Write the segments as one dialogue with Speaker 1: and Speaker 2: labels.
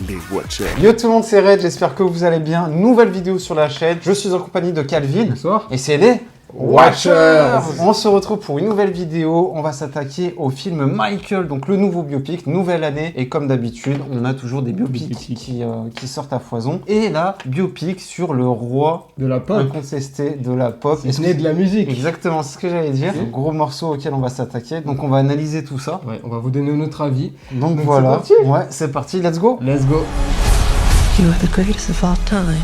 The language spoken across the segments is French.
Speaker 1: Big Watcher.
Speaker 2: Yo tout le monde, c'est Red, j'espère que vous allez bien. Nouvelle vidéo sur la chaîne. Je suis en compagnie de Calvin.
Speaker 3: Bonsoir.
Speaker 2: Et c'est les
Speaker 3: Watchers.
Speaker 2: On se retrouve pour une nouvelle vidéo. On va s'attaquer au film Michael, donc le nouveau biopic, nouvelle année. Et comme d'habitude, on a toujours des biopics qui sortent à foison. Et là, biopic sur le roi
Speaker 3: De la pop.
Speaker 2: incontesté de la pop.
Speaker 3: C'est né de la musique.
Speaker 2: Exactement, c'est ce que j'allais dire. Un gros morceau auquel on va s'attaquer. Donc on va analyser tout ça.
Speaker 3: Ouais, on va vous donner notre avis.
Speaker 2: Donc
Speaker 3: Donc,
Speaker 2: voilà.
Speaker 3: c'est parti.
Speaker 2: Ouais, c'est parti, let's go.
Speaker 3: Let's go.
Speaker 4: You are the greatest of all time.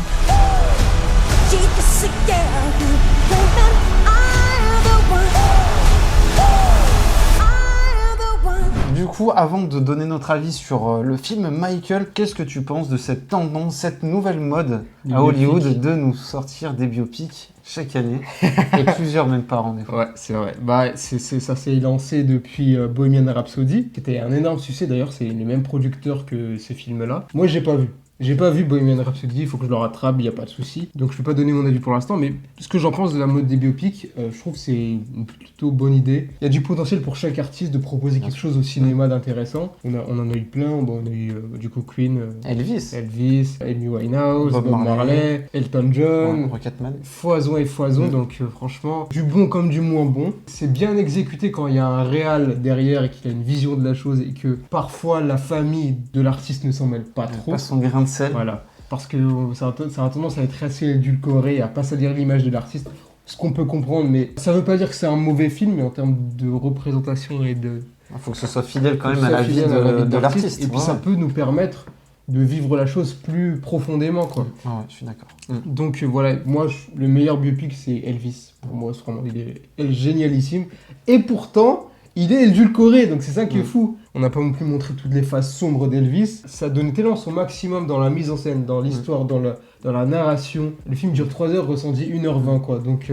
Speaker 2: Du coup, avant de donner notre avis sur le film Michael, qu'est-ce que tu penses de cette tendance, cette nouvelle mode
Speaker 3: Du
Speaker 2: à Hollywood
Speaker 3: biopic.
Speaker 2: de nous sortir des biopics chaque année et plusieurs même par an des fois.
Speaker 3: Ouais, c'est vrai. Bah, ça s'est lancé depuis Bohemian Rhapsody, qui était un énorme succès. D'ailleurs, c'est les mêmes producteurs que ce film-là. Moi, j'ai pas vu. J'ai pas vu Bohemian Rhapsody, il faut que je le rattrape, il n'y a pas de souci. Donc je peux pas donner mon avis pour l'instant, mais ce que j'en pense de la mode des biopics, je trouve que c'est une plutôt bonne idée. Il y a du potentiel pour chaque artiste de proposer quelque chose au cinéma d'intéressant. On en a eu plein, bon, on a eu du coup Queen,
Speaker 2: Elvis,
Speaker 3: Elvis, Amy Winehouse,
Speaker 2: Bob
Speaker 3: Bob
Speaker 2: Marley,
Speaker 3: Marley, Elton John.
Speaker 2: Rocketman.
Speaker 3: Foison et foison, donc franchement, du bon comme du moins bon. C'est bien exécuté quand il y a un réal derrière et qu'il a une vision de la chose et que parfois la famille de l'artiste ne s'en mêle pas trop.
Speaker 2: Pas son grain de sel.
Speaker 3: Voilà, parce que ça a tendance à être assez édulcoré, à pas salir l'image de l'artiste, ce qu'on peut comprendre, mais ça veut pas dire que c'est un mauvais film, mais en termes de représentation et de...
Speaker 2: Il faut que ce soit fidèle quand même
Speaker 3: ça
Speaker 2: à la vie
Speaker 3: fidèle à la vie
Speaker 2: de l'artiste.
Speaker 3: Et puis
Speaker 2: Ouais.
Speaker 3: ça peut nous permettre de vivre la chose plus profondément, quoi.
Speaker 2: Ouais, je suis d'accord.
Speaker 3: Donc voilà, moi, le meilleur biopic, c'est Elvis. Pour moi, c'est vraiment, il est génialissime. Et pourtant, il est édulcoré, donc c'est ça qui est fou. On n'a pas non plus montré toutes les faces sombres d'Elvis. Ça donne tellement son maximum dans la mise en scène, dans l'histoire, dans la narration. Le film dure 3 heures, ressenti 1h20, quoi. Donc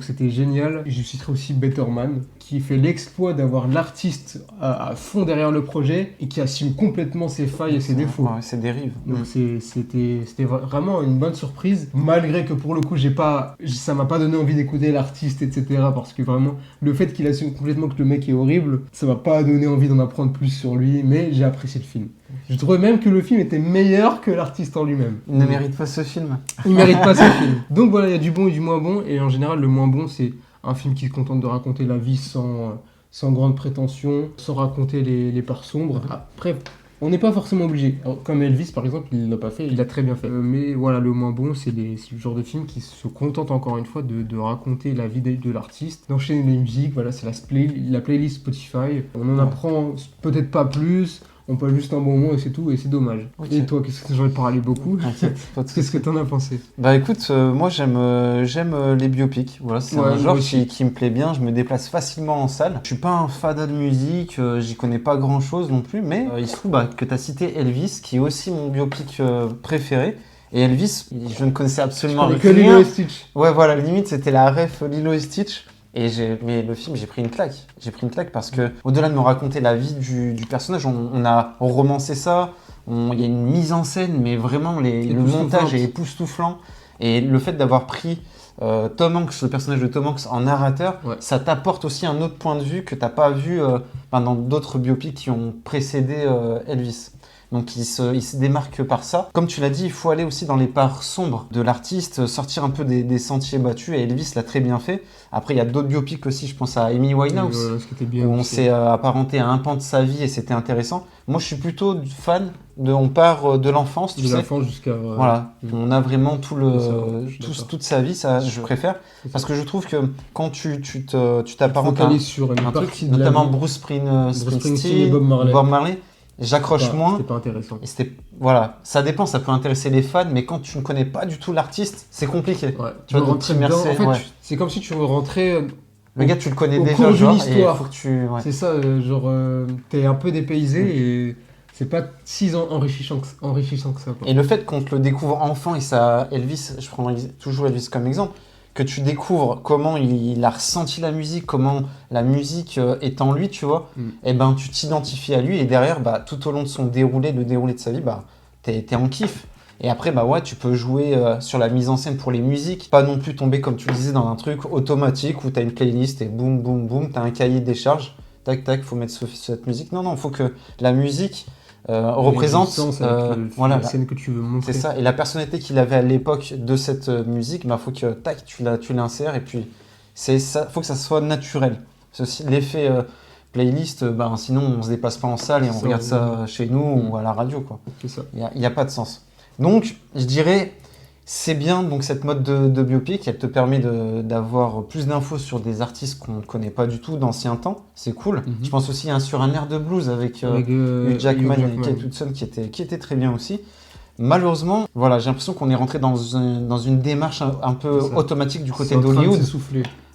Speaker 3: c'était génial. Je citerai aussi Better Man, qui fait l'exploit d'avoir l'artiste à fond derrière le projet et qui assume complètement ses failles et ses défauts.
Speaker 2: Ouais, ses dérives.
Speaker 3: Donc c'était vraiment une bonne surprise, malgré que pour le coup ça m'a pas donné envie d'écouter l'artiste, etc. Parce que vraiment le fait qu'il assume complètement que le mec est horrible, ça m'a pas donné envie d'en apprendre plus sur lui, mais j'ai apprécié le film. Je trouvais même que le film était meilleur que l'artiste en lui-même.
Speaker 2: Il ne mérite pas ce film.
Speaker 3: Il mérite pas ce film. Donc voilà, il y a du bon et du moins bon, et en général le moins bon c'est un film qui se contente de raconter la vie sans grande prétention, sans raconter les parts sombres. Après, on n'est pas forcément obligé. Alors, comme Elvis, par exemple, il l'a pas fait, il l'a très bien fait. Mais voilà, le moins bon, c'est le genre de film qui se contente encore une fois de raconter la vie de l'artiste, d'enchaîner les musiques. Voilà, c'est la playlist Spotify. On en apprend peut-être pas plus. On passe juste un bon moment et c'est tout, et c'est dommage.
Speaker 2: Ok.
Speaker 3: Et toi, qu'est-ce que j'en ai parlé beaucoup?
Speaker 2: T'inquiète, pas de
Speaker 3: Qu'est-ce que t'en as pensé?
Speaker 2: Bah écoute, moi j'aime les biopics, voilà, c'est
Speaker 3: Ouais,
Speaker 2: un
Speaker 3: moi
Speaker 2: genre
Speaker 3: aussi.
Speaker 2: qui me plaît bien, je me déplace facilement en salle. Je suis pas un fada de musique, j'y connais pas grand chose non plus, mais il se trouve que tu as cité Elvis, qui est aussi mon biopic préféré. Et Elvis, je ne connaissais absolument
Speaker 3: Que Lilo
Speaker 2: rien.
Speaker 3: et Stitch.
Speaker 2: Ouais voilà, limite c'était la ref Lilo et Stitch. Mais le film, j'ai pris une claque. J'ai pris une claque parce que, au-delà de me raconter la vie du personnage, on a romancé ça. Il y a une mise en scène, mais vraiment, le montage est époustouflant. Et le fait d'avoir pris Tom Hanks, le personnage de Tom Hanks en narrateur,
Speaker 3: Ouais.
Speaker 2: ça t'apporte aussi un autre point de vue que t'as pas vu dans d'autres biopics qui ont précédé Elvis. Donc il se démarque par ça. Comme tu l'as dit, il faut aller aussi dans les parts sombres de l'artiste, sortir un peu des sentiers battus, et Elvis l'a très bien fait. Après, il y a d'autres biopics aussi, je pense à Amy Winehouse,
Speaker 3: Voilà, ce qui était bien
Speaker 2: où on
Speaker 3: aussi.
Speaker 2: s'est apparenté à un pan de sa vie et c'était intéressant. Moi, je suis plutôt fan on part de l'enfance, tu
Speaker 3: De
Speaker 2: sais.
Speaker 3: l'enfant jusqu'à...
Speaker 2: Voilà, on a vraiment
Speaker 3: Ça, je suis d'accord.
Speaker 2: toute sa vie, ça je préfère. Parce que je trouve que quand tu t'apparentes à
Speaker 3: focalise sur une
Speaker 2: un truc,
Speaker 3: partie de la
Speaker 2: notamment
Speaker 3: vie.
Speaker 2: Bruce
Speaker 3: Springsteen
Speaker 2: Springsteen,
Speaker 3: et Bob Marley.
Speaker 2: j'accroche moins.
Speaker 3: C'était pas intéressant.
Speaker 2: Et voilà, ça dépend, ça peut intéresser les fans, mais quand tu ne connais pas du tout l'artiste, c'est compliqué.
Speaker 3: Ouais.
Speaker 2: Tu vois, de
Speaker 3: rentrer
Speaker 2: t'immerser,
Speaker 3: dedans. En fait,
Speaker 2: ouais.
Speaker 3: c'est comme si tu rentrais...
Speaker 2: Le gars, tu le connais
Speaker 3: au
Speaker 2: déjà,
Speaker 3: cours d'une
Speaker 2: genre, et il
Speaker 3: histoire.
Speaker 2: faut que tu... ouais.
Speaker 3: C'est ça, t'es un peu dépaysé et c'est pas si enrichissant que ça. Quoi.
Speaker 2: Et le fait qu'on te le découvre enfant, et ça, Elvis, je prends toujours Elvis comme exemple, que tu découvres comment il a ressenti la musique, comment la musique est en lui, tu vois, et ben tu t'identifies à lui, et derrière, tout au long de son déroulé, le déroulé de sa vie, t'es en kiff. Et après, ouais, tu peux jouer sur la mise en scène pour les musiques, pas non plus tomber, comme tu le disais, dans un truc automatique où t'as une playlist et boum, boum, boum, t'as un cahier de décharge, tac, tac, faut mettre cette musique. Non, faut que la musique représente
Speaker 3: la scène que tu veux montrer.
Speaker 2: C'est ça. Et la personnalité qu'il avait à l'époque de cette musique, faut que tac, tu l'insères et puis c'est ça. Faut que ça soit naturel. L'effet playlist, sinon on se déplace pas en salle et on regarde ça chez nous ou à la radio, quoi.
Speaker 3: C'est ça.
Speaker 2: Il y a pas de sens. Donc je dirais. C'est bien, donc cette mode de biopic, elle te permet d'avoir plus d'infos sur des artistes qu'on ne connaît pas du tout d'anciens temps. C'est cool. Je pense aussi sur un air de blues avec Hugh Jackman et Kate Hudson qui était très bien aussi. Malheureusement, voilà, j'ai l'impression qu'on est rentré dans une démarche un peu automatique du côté d'Hollywood.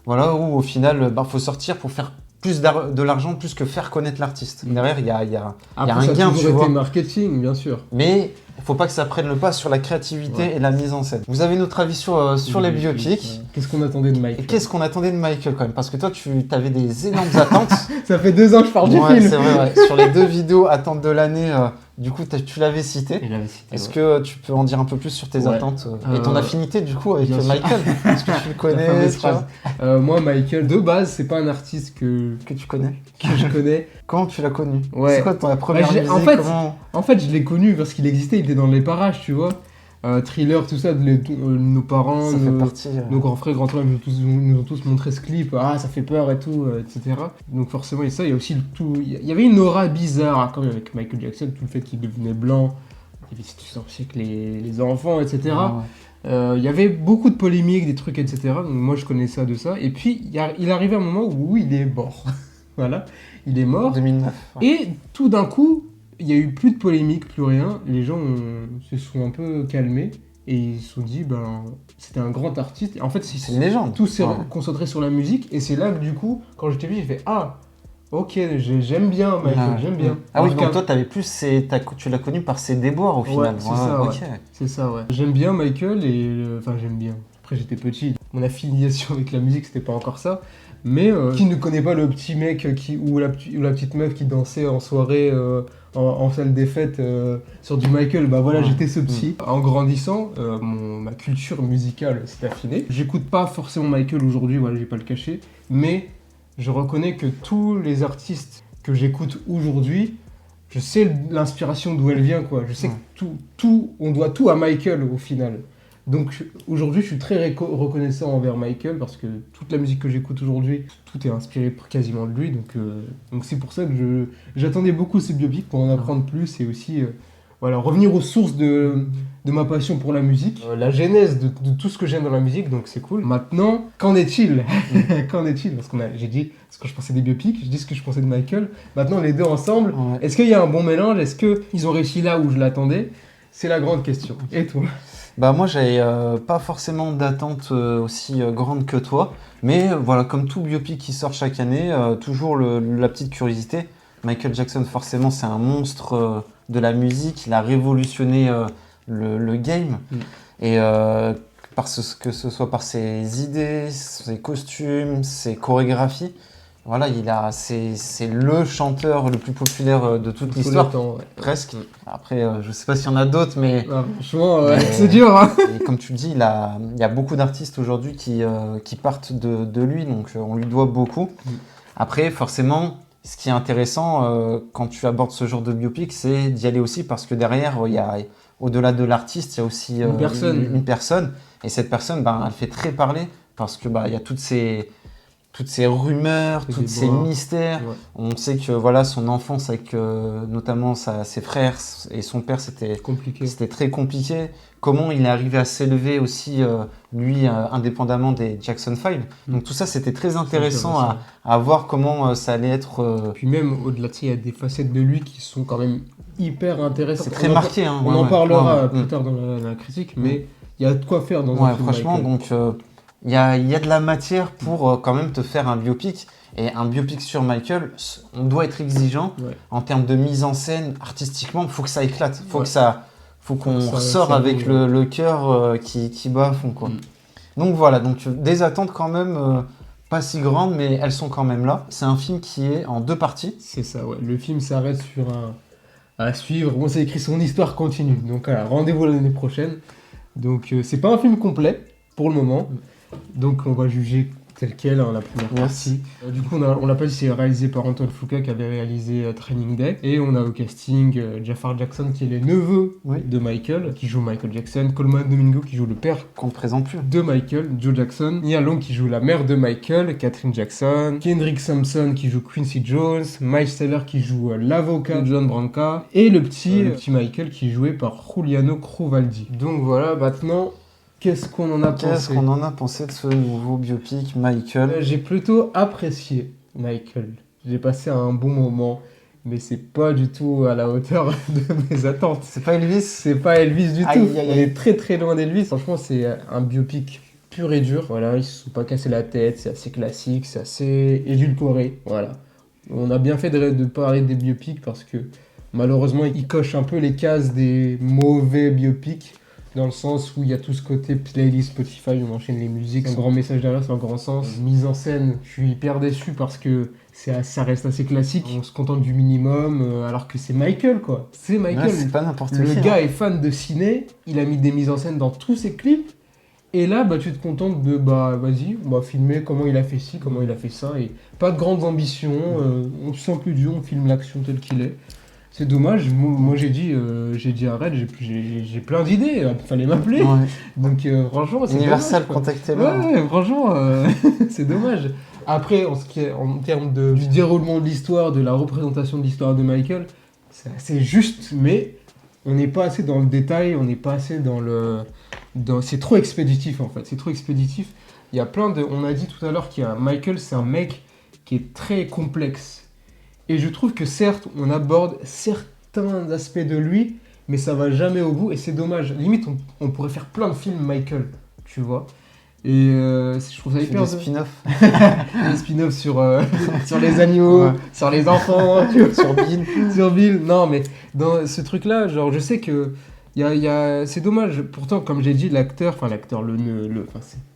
Speaker 2: Voilà, où au final, faut sortir pour faire plus de l'argent, plus que faire connaître l'artiste. Derrière, il y a un gain, tu vois.
Speaker 3: Marketing, bien sûr.
Speaker 2: Mais il ne faut pas que ça prenne le pas sur la créativité et la mise en scène. Vous avez notre avis sur les biopics.
Speaker 3: Qu'est-ce qu'on attendait de Michael ?
Speaker 2: Et qu'est-ce qu'on attendait de Michael quand même ? Parce que toi, tu avais des énormes attentes.
Speaker 3: Ça fait 2 ans que je parle du film.
Speaker 2: C'est vrai, ouais. Sur les 2 vidéos attentes de l'année, du coup, tu l'avais cité. Est-ce que tu peux en dire un peu plus sur tes attentes et ton affinité du coup avec Michael ? Est-ce que tu le connais ?
Speaker 3: Moi, Michael, de base, c'est pas un artiste que
Speaker 2: tu connais.
Speaker 3: Que je connais.
Speaker 2: Comment tu l'as connu ?
Speaker 3: Ouais.
Speaker 2: C'est quoi ton première musique ?
Speaker 3: En fait, je l'ai connu parce qu'il existait, il était dans les parages, tu vois. Thriller, tout ça, nos parents, nos grands frères, grands-frères nous ont tous montré ce clip. Ah, ça fait peur et tout, etc. Donc forcément, il y a aussi tout. Il y avait une aura bizarre quand même avec Michael Jackson, tout le fait qu'il devenait blanc, il y avait cette histoire aussi avec les enfants, etc. Il y avait beaucoup de polémiques, des trucs, etc. Donc moi, je connais ça de ça. Et puis, il arrivait un moment où il est mort. Voilà, il est mort.
Speaker 2: 2009. Ouais.
Speaker 3: Et tout d'un coup, il n'y a eu plus de polémique, plus rien. Les gens se sont un peu calmés et ils se sont dit, c'était un grand artiste. Et en fait,
Speaker 2: c'est une légende.
Speaker 3: Tout s'est concentré sur la musique. Et c'est là que du coup, quand je t'ai vu, j'ai fait ok, j'aime bien Michael, j'aime bien.
Speaker 2: Ah oui, donc toi, tu l'as connu par ses déboires au final.
Speaker 3: C'est ça, okay. C'est ça, ouais. J'aime bien Michael et... j'aime bien. Après, j'étais petit. Mon affiliation avec la musique, c'était pas encore ça. Mais qui ne connaît pas le petit mec ou la petite meuf qui dansait en soirée en salle des fêtes sur du Michael, j'étais ce petit. En grandissant, ma culture musicale s'est affinée. J'écoute pas forcément Michael aujourd'hui, je vais pas le cacher, mais je reconnais que tous les artistes que j'écoute aujourd'hui, je sais l'inspiration d'où elle vient, quoi. Je sais que on doit tout à Michael au final. Donc aujourd'hui, je suis très reconnaissant envers Michael parce que toute la musique que j'écoute aujourd'hui, tout est inspiré quasiment de lui. Donc c'est pour ça que j'attendais beaucoup ces biopics pour en apprendre plus et aussi revenir aux sources de ma passion pour la musique, la genèse de tout ce que j'aime dans la musique, donc c'est cool. Maintenant, qu'en est-il ? Qu'en est-il ? Parce j'ai dit ce que je pensais des biopics, j'ai dit ce que je pensais de Michael. Maintenant, les deux ensemble, est-ce qu'il y a un bon mélange ? Est-ce qu'ils ont réussi là où je l'attendais ? C'est la grande question. Et toi ?
Speaker 2: Moi, j'avais pas forcément d'attente aussi grande que toi, mais voilà, comme tout biopic qui sort chaque année, toujours la petite curiosité. Michael Jackson, forcément, c'est un monstre de la musique, il a révolutionné le game, et que ce soit par ses idées, ses costumes, ses chorégraphies. Voilà, c'est le chanteur le plus populaire de toute l'histoire, presque. Après, je sais pas s'il y en a d'autres, mais...
Speaker 3: franchement, c'est dur. Hein.
Speaker 2: Et comme tu le dis, il y a beaucoup d'artistes aujourd'hui qui partent de lui, donc on lui doit beaucoup. Après, forcément, ce qui est intéressant quand tu abordes ce genre de biopic, c'est d'y aller aussi parce que derrière, au-delà de l'artiste, il y a aussi une personne. Et cette personne, elle fait très parler parce que il y a toutes ces rumeurs, tous ces mystères. Ouais. On sait que son enfance avec notamment ses frères et son père, c'était très compliqué. Comment il est arrivé à s'élever aussi, lui, indépendamment des Jackson 5. Donc tout ça, c'était très intéressant à voir comment ça allait être...
Speaker 3: Puis même, au-delà de ça, il y a des facettes de lui qui sont quand même hyper intéressantes.
Speaker 2: C'est très marqué.
Speaker 3: On en parlera plus tard dans la critique, mais il y a de quoi faire dans un film.
Speaker 2: Franchement, donc... Il y a de la matière pour quand même te faire un biopic. Et un biopic sur Michael, on doit être exigeant en termes de mise en scène, artistiquement, il faut que ça éclate. Faut qu'on ressort avec le cœur qui bat à fond, quoi. Donc voilà, des attentes quand même pas si grandes, mais elles sont quand même là. C'est un film qui est en 2 parties.
Speaker 3: C'est ça, ouais. Le film s'arrête sur à suivre. Bon, c'est écrit son histoire continue. Donc voilà, rendez-vous l'année prochaine. Donc c'est pas un film complet pour le moment. Donc on va juger tel quel, hein, la première
Speaker 2: Merci.
Speaker 3: partie. Du coup, on l'a pas dit, c'est réalisé par Antoine Fuqua qui avait réalisé Training Day. Et on a au casting Jafar Jackson qui est le neveu de Michael, qui joue Michael Jackson, Coleman Domingo qui joue le père
Speaker 2: Qu'on ne présente plus.
Speaker 3: de Michael, Joe Jackson, Nia Long qui joue la mère de Michael, Catherine Jackson, Kendrick Sampson qui joue Quincy Jones, Miles Teller qui joue l'avocat John Branca, et le petit Michael qui est joué par Giuliano Crovaldi. Donc voilà, maintenant, qu'est-ce qu'on en a pensé ?
Speaker 2: Qu'est-ce qu'on en a pensé de ce nouveau biopic, Michael ?
Speaker 3: J'ai plutôt apprécié Michael. J'ai passé un bon moment, mais c'est pas du tout à la hauteur de mes attentes.
Speaker 2: C'est pas Elvis ?
Speaker 3: C'est pas Elvis du tout.
Speaker 2: Aïe, aïe,
Speaker 3: On
Speaker 2: aïe.
Speaker 3: est très très loin d'Elvis. Franchement, c'est un biopic pur et dur. Voilà, ils se sont pas cassé la tête, c'est assez classique, c'est assez édulcoré. Voilà. On a bien fait de parler des biopics parce que malheureusement, ils cochent un peu les cases des mauvais biopics. Dans le sens où il y a tout ce côté playlist Spotify, on enchaîne les musiques, c'est un grand message derrière, c'est un grand sens. Mise en scène, je suis hyper déçu parce que ça reste assez classique. On se contente du minimum, alors que c'est Michael, quoi. C'est Michael.
Speaker 2: Ouais, c'est pas n'importe qui.
Speaker 3: Le gars est fan de ciné, il a mis des mises en scène dans tous ses clips. Et là, bah, tu te contentes de, bah, vas-y, on va filmer comment il a fait ci, comment il a fait ça. Et pas de grandes ambitions, on se sent plus dur, on filme l'action telle qu'il est. C'est dommage, moi j'ai dit arrête, j'ai plein d'idées, il fallait m'appeler.
Speaker 2: Ouais.
Speaker 3: Donc franchement, c'est
Speaker 2: Universal,
Speaker 3: dommage, quoi.
Speaker 2: contactez-le.
Speaker 3: Ouais, franchement, c'est dommage. Après, en termes du déroulement de l'histoire, de la représentation de l'histoire de Michael, c'est assez juste, mais on n'est pas assez dans le détail, on n'est pas assez c'est trop expéditif en fait, c'est trop expéditif. Il y a on a dit tout à l'heure Michael, c'est un mec qui est très complexe. Et je trouve que certes, on aborde certains aspects de lui, mais ça va jamais au bout et c'est dommage. Limite, on pourrait faire plein de films Michael, tu vois. Et je trouve ça hyper...
Speaker 2: Des spin-offs.
Speaker 3: Des spin-offs sur les animaux, sur les enfants, tu vois.
Speaker 2: Sur Bill.
Speaker 3: Sur Bill. Non, mais dans ce truc-là, genre, je sais que c'est dommage. Pourtant, comme j'ai dit, l'acteur,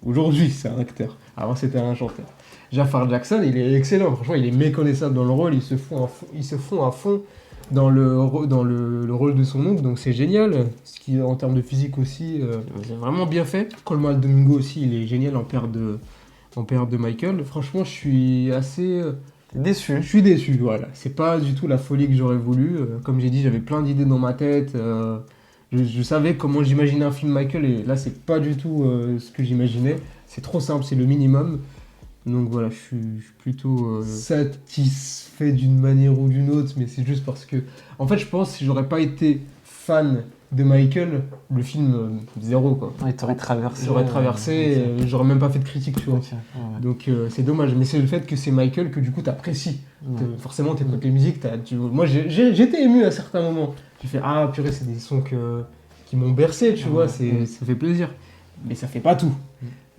Speaker 3: aujourd'hui, c'est un acteur. Avant, c'était un chanteur. Jafar Jackson, il est excellent. Franchement, il est méconnaissable dans le rôle. Ils se font à fond dans le rôle de son oncle. Donc, c'est génial. Ce qui, en termes de physique aussi, c'est vraiment bien fait. Coleman Domingo aussi, il est génial en père de Michael. Franchement, je suis assez...
Speaker 2: Déçu.
Speaker 3: Je suis déçu, voilà. C'est pas du tout la folie que j'aurais voulu. Comme j'ai dit, j'avais plein d'idées dans ma tête. Je savais comment j'imaginais un film Michael et là, c'est pas du tout ce que j'imaginais. C'est trop simple, c'est le minimum. Donc voilà, je suis plutôt satisfait d'une manière ou d'une autre, mais c'est juste parce que... En fait, je pense que si j'aurais pas été fan de Michael, le film, zéro, quoi.
Speaker 2: Ouais, t'aurais traversé.
Speaker 3: J'aurais traversé, j'aurais même pas fait de critique, tu vois.
Speaker 2: Okay, ouais.
Speaker 3: Donc c'est dommage, mais c'est le fait que c'est Michael que du coup t'apprécies. Forcément, t'écoutes les musiques, moi j'étais ému à certains moments. J'ai fait, ah purée, c'est des sons qui m'ont bercé, tu vois, ça fait plaisir. Mais ça fait pas tout.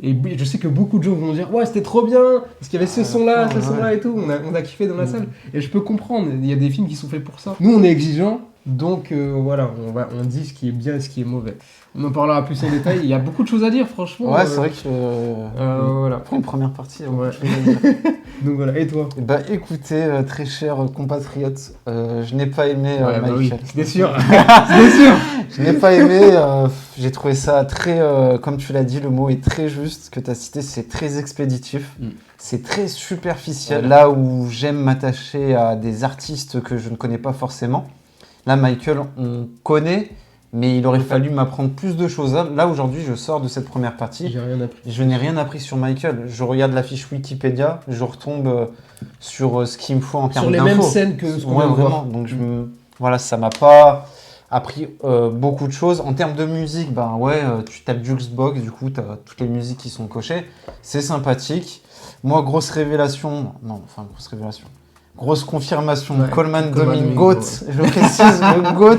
Speaker 3: Et je sais que beaucoup de gens vont dire, ouais, c'était trop bien, parce qu'il y avait ce son-là et tout, on a kiffé dans la salle. Et je peux comprendre, il y a des films qui sont faits pour ça. Nous, on est exigeants, donc voilà, on dit ce qui est bien et ce qui est mauvais. On en parlera plus en détail, il y a beaucoup de choses à dire, franchement.
Speaker 2: Ouais, c'est vrai que
Speaker 3: voilà.
Speaker 2: pour une première partie,
Speaker 3: ouais. Donc voilà, et toi ?
Speaker 2: Bah écoutez, très chers compatriotes, je n'ai pas aimé
Speaker 3: Bah
Speaker 2: Michael.
Speaker 3: oui, c'était sûr. C'était sûr.
Speaker 2: Je n'ai pas aimé, j'ai trouvé ça très, comme tu l'as dit, le mot est très juste, que tu as cité, c'est très expéditif, c'est très superficiel. Voilà. Là où j'aime m'attacher à des artistes que je ne connais pas forcément, là Michael, on connaît, mais il aurait fallu m'apprendre plus de choses. Là aujourd'hui, je sors de cette première partie,
Speaker 3: J'ai rien appris.
Speaker 2: Je n'ai rien appris sur Michael. Je regarde la fiche Wikipédia, je retombe sur ce qu'il me faut en termes d'infos.
Speaker 3: Sur les mêmes scènes que ce qu'on vient de
Speaker 2: vraiment.
Speaker 3: voir.
Speaker 2: Donc voilà, ça m'a pas appris beaucoup de choses. En termes de musique, ben ouais, tu tapes Jukebox, du coup, tu as toutes les musiques qui sont cochées. C'est sympathique. Moi, grosse révélation, grosse confirmation, ouais, Coleman Domingo, je précise, le GOAT,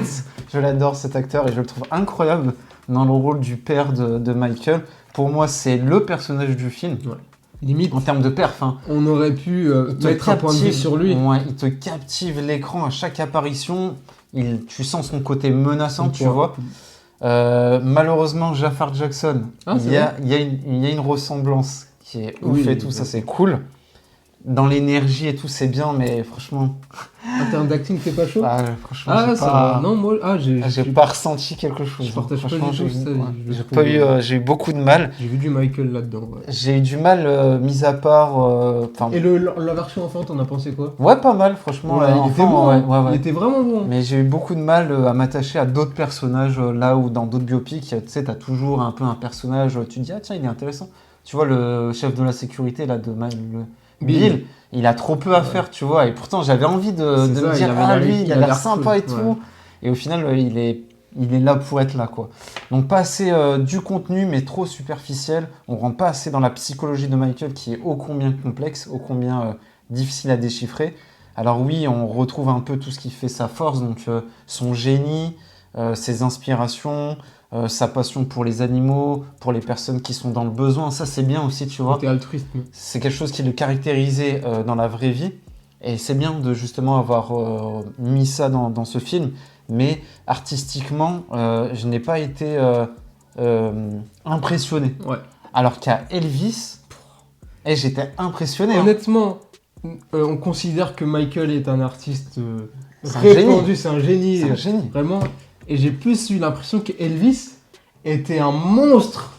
Speaker 2: je l'adore cet acteur et je le trouve incroyable dans le rôle du père de Michael. Pour moi, c'est le personnage du film. Ouais. Limite, en termes de perf. Hein.
Speaker 3: On aurait pu mettre un point de vue sur lui.
Speaker 2: Ouais, il te captive l'écran à chaque apparition. Tu sens son côté menaçant, tu vois. Malheureusement, Jafar Jackson, il y a une ressemblance qui est ouf et tout, ça c'est cool. dans l'énergie et tout, c'est bien, mais franchement,
Speaker 3: En termes d'acting, t'es pas chaud?
Speaker 2: franchement,
Speaker 3: Ah,
Speaker 2: j'ai
Speaker 3: ça
Speaker 2: pas,
Speaker 3: va. Non, moi,
Speaker 2: j'ai pas ressenti quelque chose.
Speaker 3: Je partage pas
Speaker 2: Franchement,
Speaker 3: du tout
Speaker 2: j'ai
Speaker 3: ça,
Speaker 2: ouais.
Speaker 3: je
Speaker 2: J'ai
Speaker 3: trouve,
Speaker 2: pas eu, j'ai eu beaucoup de mal.
Speaker 3: J'ai vu du Michael là-dedans. Ouais.
Speaker 2: J'ai eu du mal, mis à part, enfin,
Speaker 3: Et la version enfant, t'en as pensé quoi?
Speaker 2: ouais, pas mal, franchement.
Speaker 3: Ouais, il était
Speaker 2: enfant,
Speaker 3: bon,
Speaker 2: ouais,
Speaker 3: hein.
Speaker 2: ouais, ouais.
Speaker 3: Il était vraiment bon.
Speaker 2: Mais j'ai eu beaucoup de mal à m'attacher à d'autres personnages, là où dans d'autres biopics, tu sais, t'as toujours un peu un personnage, tu te dis, ah tiens, il est intéressant. Tu vois, le chef de la sécurité, là, Bill, il a trop peu à faire, tu vois. Et pourtant, j'avais envie de
Speaker 3: C'est
Speaker 2: me
Speaker 3: ça,
Speaker 2: dire,
Speaker 3: il avait
Speaker 2: ah,
Speaker 3: l'air-
Speaker 2: lui, il a l'air sympa
Speaker 3: cool,
Speaker 2: et tout.
Speaker 3: ouais.
Speaker 2: Et au final, il est là pour être là, quoi. Donc, pas assez du contenu, mais trop superficiel. On rentre pas assez dans la psychologie de Michael, qui est ô combien complexe, ô combien difficile à déchiffrer. Alors oui, on retrouve un peu tout ce qui fait sa force, donc son génie, ses inspirations, sa passion pour les animaux, pour les personnes qui sont dans le besoin. Ça, c'est bien aussi, tu vois.
Speaker 3: Côté altruiste.
Speaker 2: C'est quelque chose qui le caractérisait dans la vraie vie. Et c'est bien de justement avoir mis ça dans ce film. Mais artistiquement, je n'ai pas été impressionné.
Speaker 3: Ouais.
Speaker 2: Alors qu'à Elvis, j'étais impressionné. Hein.
Speaker 3: Honnêtement, on considère que Michael est un artiste
Speaker 2: C'est un
Speaker 3: répandu, c'est un génie.
Speaker 2: C'est un génie.
Speaker 3: Vraiment. Et j'ai plus eu l'impression qu'Elvis était un monstre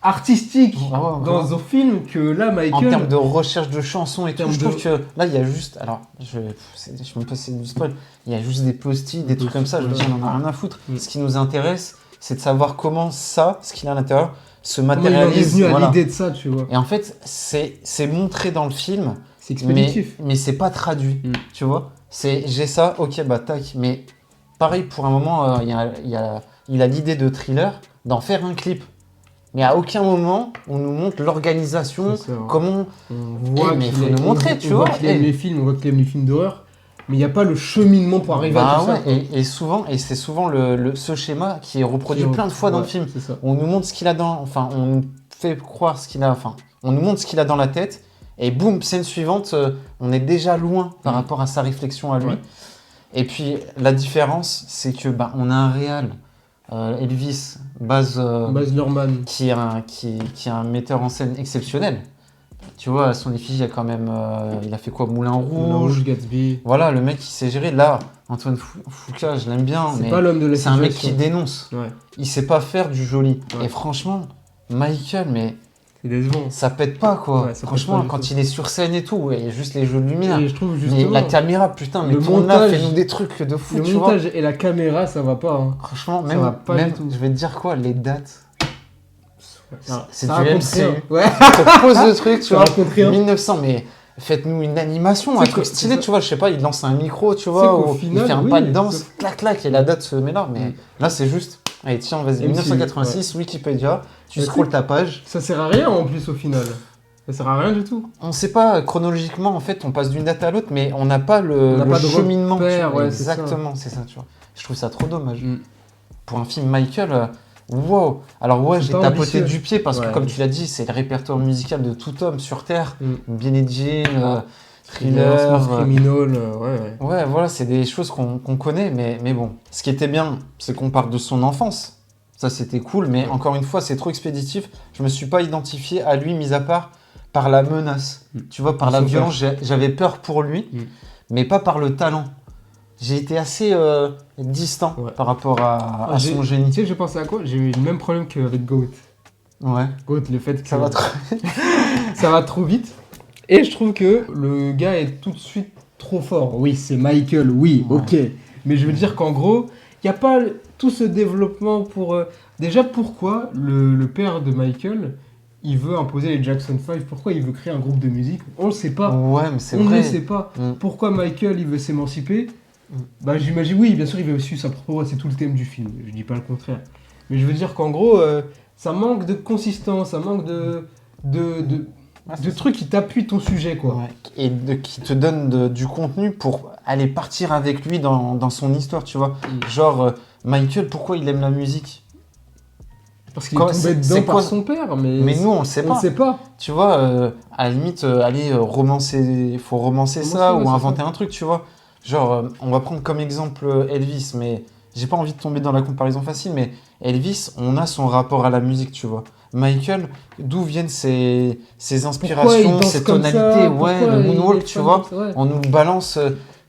Speaker 3: artistique
Speaker 2: Ah ouais,
Speaker 3: dans
Speaker 2: vraiment.
Speaker 3: un film que là,
Speaker 2: En
Speaker 3: Michael.
Speaker 2: termes de recherche de chansons et tout,
Speaker 3: termes
Speaker 2: je trouve
Speaker 3: de-
Speaker 2: que là, il y a juste. Alors, je me passe du spoil. Il y a juste des post-it, des trucs comme ça. Je veux dire, on en a rien à foutre.
Speaker 3: Mm.
Speaker 2: Ce qui nous intéresse, c'est de savoir comment ça, ce qu'il y a à l'intérieur, se
Speaker 3: Comment il en est
Speaker 2: matérialise.
Speaker 3: venu à
Speaker 2: Voilà.
Speaker 3: l'idée de ça, tu vois.
Speaker 2: Et en fait, c'est montré dans le film,
Speaker 3: C'est
Speaker 2: mais,
Speaker 3: expéditif.
Speaker 2: mais c'est pas traduit.
Speaker 3: Mm.
Speaker 2: Tu vois, j'ai ça, ok, bah tac. Mais pareil, pour un moment, il a l'idée de Thriller d'en faire un clip. Mais à aucun moment, on nous montre l'organisation,
Speaker 3: C'est ça, ouais.
Speaker 2: comment.
Speaker 3: On voit
Speaker 2: mais
Speaker 3: qu'il
Speaker 2: faut nous montrer, tu
Speaker 3: on voit
Speaker 2: vois.
Speaker 3: qu'il aime les films, on voit qu'il aime les films d'horreur. Mais il n'y a pas le cheminement pour arriver à tout ça. quoi.
Speaker 2: Et souvent, et c'est souvent ce schéma qui est reproduit
Speaker 3: Qui-
Speaker 2: plein de fois dans le
Speaker 3: ouais,
Speaker 2: film.
Speaker 3: C'est ça.
Speaker 2: On nous montre ce qu'il a enfin, on nous fait croire ce qu'il a, enfin, on nous montre ce qu'il a dans la tête, et boum, scène suivante, on est déjà loin par rapport à sa réflexion à lui.
Speaker 3: Ouais.
Speaker 2: Et puis, la différence, c'est que, on a un réal, Elvis, Baz
Speaker 3: Luhrmann.
Speaker 2: qui est un metteur en scène exceptionnel. Tu vois, à son effigie, il y a quand même, il a fait quoi, Moulin Rouge.
Speaker 3: Gatsby.
Speaker 2: Voilà, le mec, il sait gérer. Là, Antoine Fuqua, je l'aime bien,
Speaker 3: C'est
Speaker 2: mais
Speaker 3: pas l'homme de la
Speaker 2: c'est un mec qui
Speaker 3: situation.
Speaker 2: dénonce.
Speaker 3: Ouais,
Speaker 2: Il sait pas faire du joli.
Speaker 3: Ouais.
Speaker 2: Et franchement, Michael, mais
Speaker 3: c'est décevant.
Speaker 2: ça pète pas, quoi.
Speaker 3: Ouais, ça pète
Speaker 2: franchement,
Speaker 3: pas du
Speaker 2: quand
Speaker 3: tout.
Speaker 2: il est sur scène et tout, et juste les jeux de lumière.
Speaker 3: Et je trouve
Speaker 2: Mais
Speaker 3: justement.
Speaker 2: la caméra, putain, mais
Speaker 3: le
Speaker 2: tourne là,
Speaker 3: montage-
Speaker 2: fais-nous des trucs de fou,
Speaker 3: Le
Speaker 2: tu vois.
Speaker 3: montage et la caméra, ça va pas. Hein.
Speaker 2: Franchement,
Speaker 3: ça va pas
Speaker 2: même
Speaker 3: du tout.
Speaker 2: je vais te dire quoi, les dates. C'est
Speaker 3: Ça
Speaker 2: du
Speaker 3: raconte
Speaker 2: MCU.
Speaker 3: rien. Ouais,
Speaker 2: Je pose le truc, tu
Speaker 3: ça
Speaker 2: vois.
Speaker 3: raconte rien.
Speaker 2: 1900, mais faites-nous une animation,
Speaker 3: C'est
Speaker 2: un truc
Speaker 3: quoi,
Speaker 2: stylé,
Speaker 3: c'est ça.
Speaker 2: tu vois. Je sais pas, il lance un micro, tu
Speaker 3: C'est
Speaker 2: vois,
Speaker 3: qu'au
Speaker 2: ou
Speaker 3: final,
Speaker 2: il fait un
Speaker 3: oui,
Speaker 2: pas de danse,
Speaker 3: c'est-
Speaker 2: clac, clac, et la date se met là. Mais
Speaker 3: Mm.
Speaker 2: là, c'est juste, allez, tiens, vas-y,
Speaker 3: MCU,
Speaker 2: 1986, Wikipédia, tu
Speaker 3: Mais
Speaker 2: scrolles ta page.
Speaker 3: Ça sert à rien en plus au final. Ça sert à rien du tout.
Speaker 2: On sait pas chronologiquement, en fait, on passe d'une date à l'autre, mais on n'a pas
Speaker 3: On
Speaker 2: le
Speaker 3: n'a pas de
Speaker 2: cheminement.
Speaker 3: repère,
Speaker 2: tu vois.
Speaker 3: ouais, c'est ça.
Speaker 2: Exactement, c'est ça, tu vois. Je trouve ça trop dommage.
Speaker 3: Mm.
Speaker 2: Pour un film Michael, wow. Alors ouais,
Speaker 3: C'est
Speaker 2: j'ai
Speaker 3: pas
Speaker 2: tapoté
Speaker 3: ambitieux.
Speaker 2: du pied parce que
Speaker 3: Ouais.
Speaker 2: comme tu l'as dit, c'est le répertoire musical de tout homme sur Terre.
Speaker 3: Mm.
Speaker 2: Billie Jean,
Speaker 3: Thriller,
Speaker 2: Thriller.
Speaker 3: Criminal, ouais.
Speaker 2: Ouais, voilà, c'est des choses qu'on connaît, mais bon. Ce qui était bien, c'est qu'on parle de son enfance. Ça, c'était cool, mais encore une fois, c'est trop expéditif. Je me suis pas identifié à lui, mis à part par la menace. Tu vois, par la
Speaker 3: Son
Speaker 2: violence, j'avais peur pour lui,
Speaker 3: Mm.
Speaker 2: mais pas par le talent. J'ai été assez distant
Speaker 3: Ouais.
Speaker 2: par rapport à son
Speaker 3: Tu
Speaker 2: génie.
Speaker 3: sais, j'ai pensé à quoi? J'ai eu le même problème qu'avec Goat.
Speaker 2: Ouais,
Speaker 3: Goat, le fait que
Speaker 2: ça va trop.
Speaker 3: ça va trop vite. Et je trouve que le gars est tout de suite trop fort. Oui, c'est Michael, oui,
Speaker 2: Ouais.
Speaker 3: ok. Mais je veux dire qu'en gros, il n'y a pas tout ce développement pour... Déjà, pourquoi le père de Michael, il veut imposer les Jackson 5? Pourquoi il veut créer un groupe de musique? On le sait pas.
Speaker 2: Ouais, mais c'est
Speaker 3: On ne
Speaker 2: vrai.
Speaker 3: le sait pas.
Speaker 2: Mm.
Speaker 3: Pourquoi Michael, il veut s'émanciper? Bah, j'imagine, oui, bien sûr, il veut suivre sa propre voie, c'est tout le thème du film. Je dis pas le contraire. Mais je veux dire qu'en gros, ça manque de consistance, ça manque de trucs qui t'appuient ton sujet, quoi.
Speaker 2: Ouais. Et qui te donne du contenu pour aller partir avec lui dans son histoire, tu vois.
Speaker 3: Mm.
Speaker 2: Genre, Michael, pourquoi il aime la musique?
Speaker 3: Parce qu'il est
Speaker 2: Quoi,
Speaker 3: tombé
Speaker 2: c'est
Speaker 3: dedans par
Speaker 2: quoi
Speaker 3: son père, mais
Speaker 2: nous, on le sait
Speaker 3: on
Speaker 2: pas.
Speaker 3: ne sait pas.
Speaker 2: Tu vois, à la limite, aller romancer, il faut romancer ça
Speaker 3: Romancer,
Speaker 2: ou
Speaker 3: ouais,
Speaker 2: inventer
Speaker 3: c'est ça.
Speaker 2: un truc, tu vois. Genre, on va prendre comme exemple Elvis, mais j'ai pas envie de tomber dans la comparaison facile, mais Elvis, on a son rapport à la musique, tu vois. Michael, d'où viennent ces
Speaker 3: Pourquoi il
Speaker 2: inspirations,
Speaker 3: danse
Speaker 2: ces
Speaker 3: comme ça?
Speaker 2: tonalités,
Speaker 3: Pourquoi
Speaker 2: le
Speaker 3: il
Speaker 2: moonwalk,
Speaker 3: est
Speaker 2: tu
Speaker 3: pas
Speaker 2: vois.
Speaker 3: comme ça? Ouais.
Speaker 2: On nous balance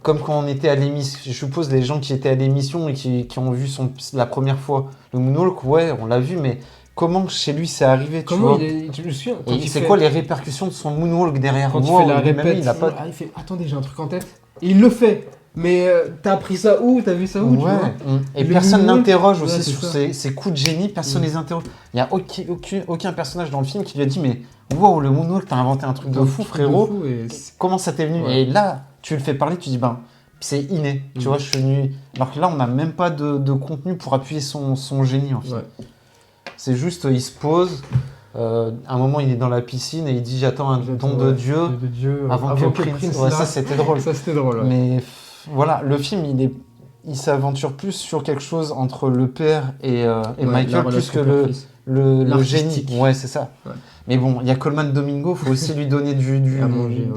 Speaker 2: comme quand on était à l'émission. Je suppose les gens qui étaient à l'émission et qui ont vu la première fois le moonwalk, ouais, on l'a vu, mais comment chez lui c'est arrivé, tu
Speaker 3: Comment
Speaker 2: vois.
Speaker 3: je me souviens, quand
Speaker 2: Et
Speaker 3: il
Speaker 2: c'est
Speaker 3: fait,
Speaker 2: quoi les répercussions de son moonwalk derrière
Speaker 3: quand il
Speaker 2: moi
Speaker 3: fait la
Speaker 2: lui-même,
Speaker 3: répète,
Speaker 2: il a pas...
Speaker 3: il fait attendez, j'ai un truc en tête. Et il le fait. Mais t'as appris ça où? T'as vu ça où? Tu
Speaker 2: Ouais.
Speaker 3: vois.
Speaker 2: Et
Speaker 3: Le
Speaker 2: personne
Speaker 3: moonwalk,
Speaker 2: n'interroge
Speaker 3: ouais,
Speaker 2: aussi
Speaker 3: c'est
Speaker 2: sur
Speaker 3: ça.
Speaker 2: ses coups de génie, personne les interroge. Il n'y a aucun personnage dans le film qui lui a dit mais wow, le moonwalk, t'as inventé un truc de fou, frérot. Comment ça t'est venu?
Speaker 3: Ouais.
Speaker 2: Et là, tu le fais parler, tu dis ben c'est inné, tu vois, je suis venu. Alors que là, on n'a même pas de contenu pour appuyer son génie en fait.
Speaker 3: Ouais.
Speaker 2: C'est juste, il se pose. À un moment, il est dans la piscine et il dit j'attends un don de Dieu
Speaker 3: De Dieu
Speaker 2: avant que Prince. Ouais, ça c'était drôle.
Speaker 3: Ça c'était drôle. Ouais.
Speaker 2: Mais voilà, le film, il s'aventure plus sur quelque chose entre le père et Michael plus que le génie.
Speaker 3: L'artistique.
Speaker 2: Ouais, c'est ça.
Speaker 3: Ouais.
Speaker 2: Mais bon, il y a Coleman Domingo, il faut aussi lui donner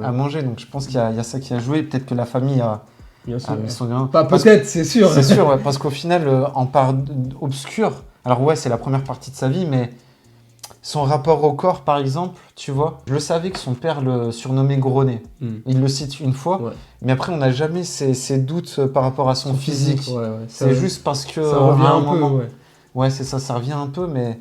Speaker 3: À manger, ouais.
Speaker 2: Donc je pense qu'il y a ça qui a joué. Peut-être que la famille a
Speaker 3: Bien sûr.
Speaker 2: mis son gain.
Speaker 3: Pas peut-être, c'est sûr.
Speaker 2: C'est sûr, ouais, parce qu'au final, en part obscure, alors ouais, c'est la première partie de sa vie, mais son rapport au corps, par exemple, tu vois, je le savais que son père le surnommait gros nez. Il le cite une fois,
Speaker 3: Ouais.
Speaker 2: mais après, on n'a jamais ces doutes par rapport à son physique.
Speaker 3: Ouais, ouais.
Speaker 2: C'est juste parce que.
Speaker 3: Ça revient
Speaker 2: à
Speaker 3: un peu,
Speaker 2: moment-
Speaker 3: ouais.
Speaker 2: Ouais, c'est ça revient un peu, mais.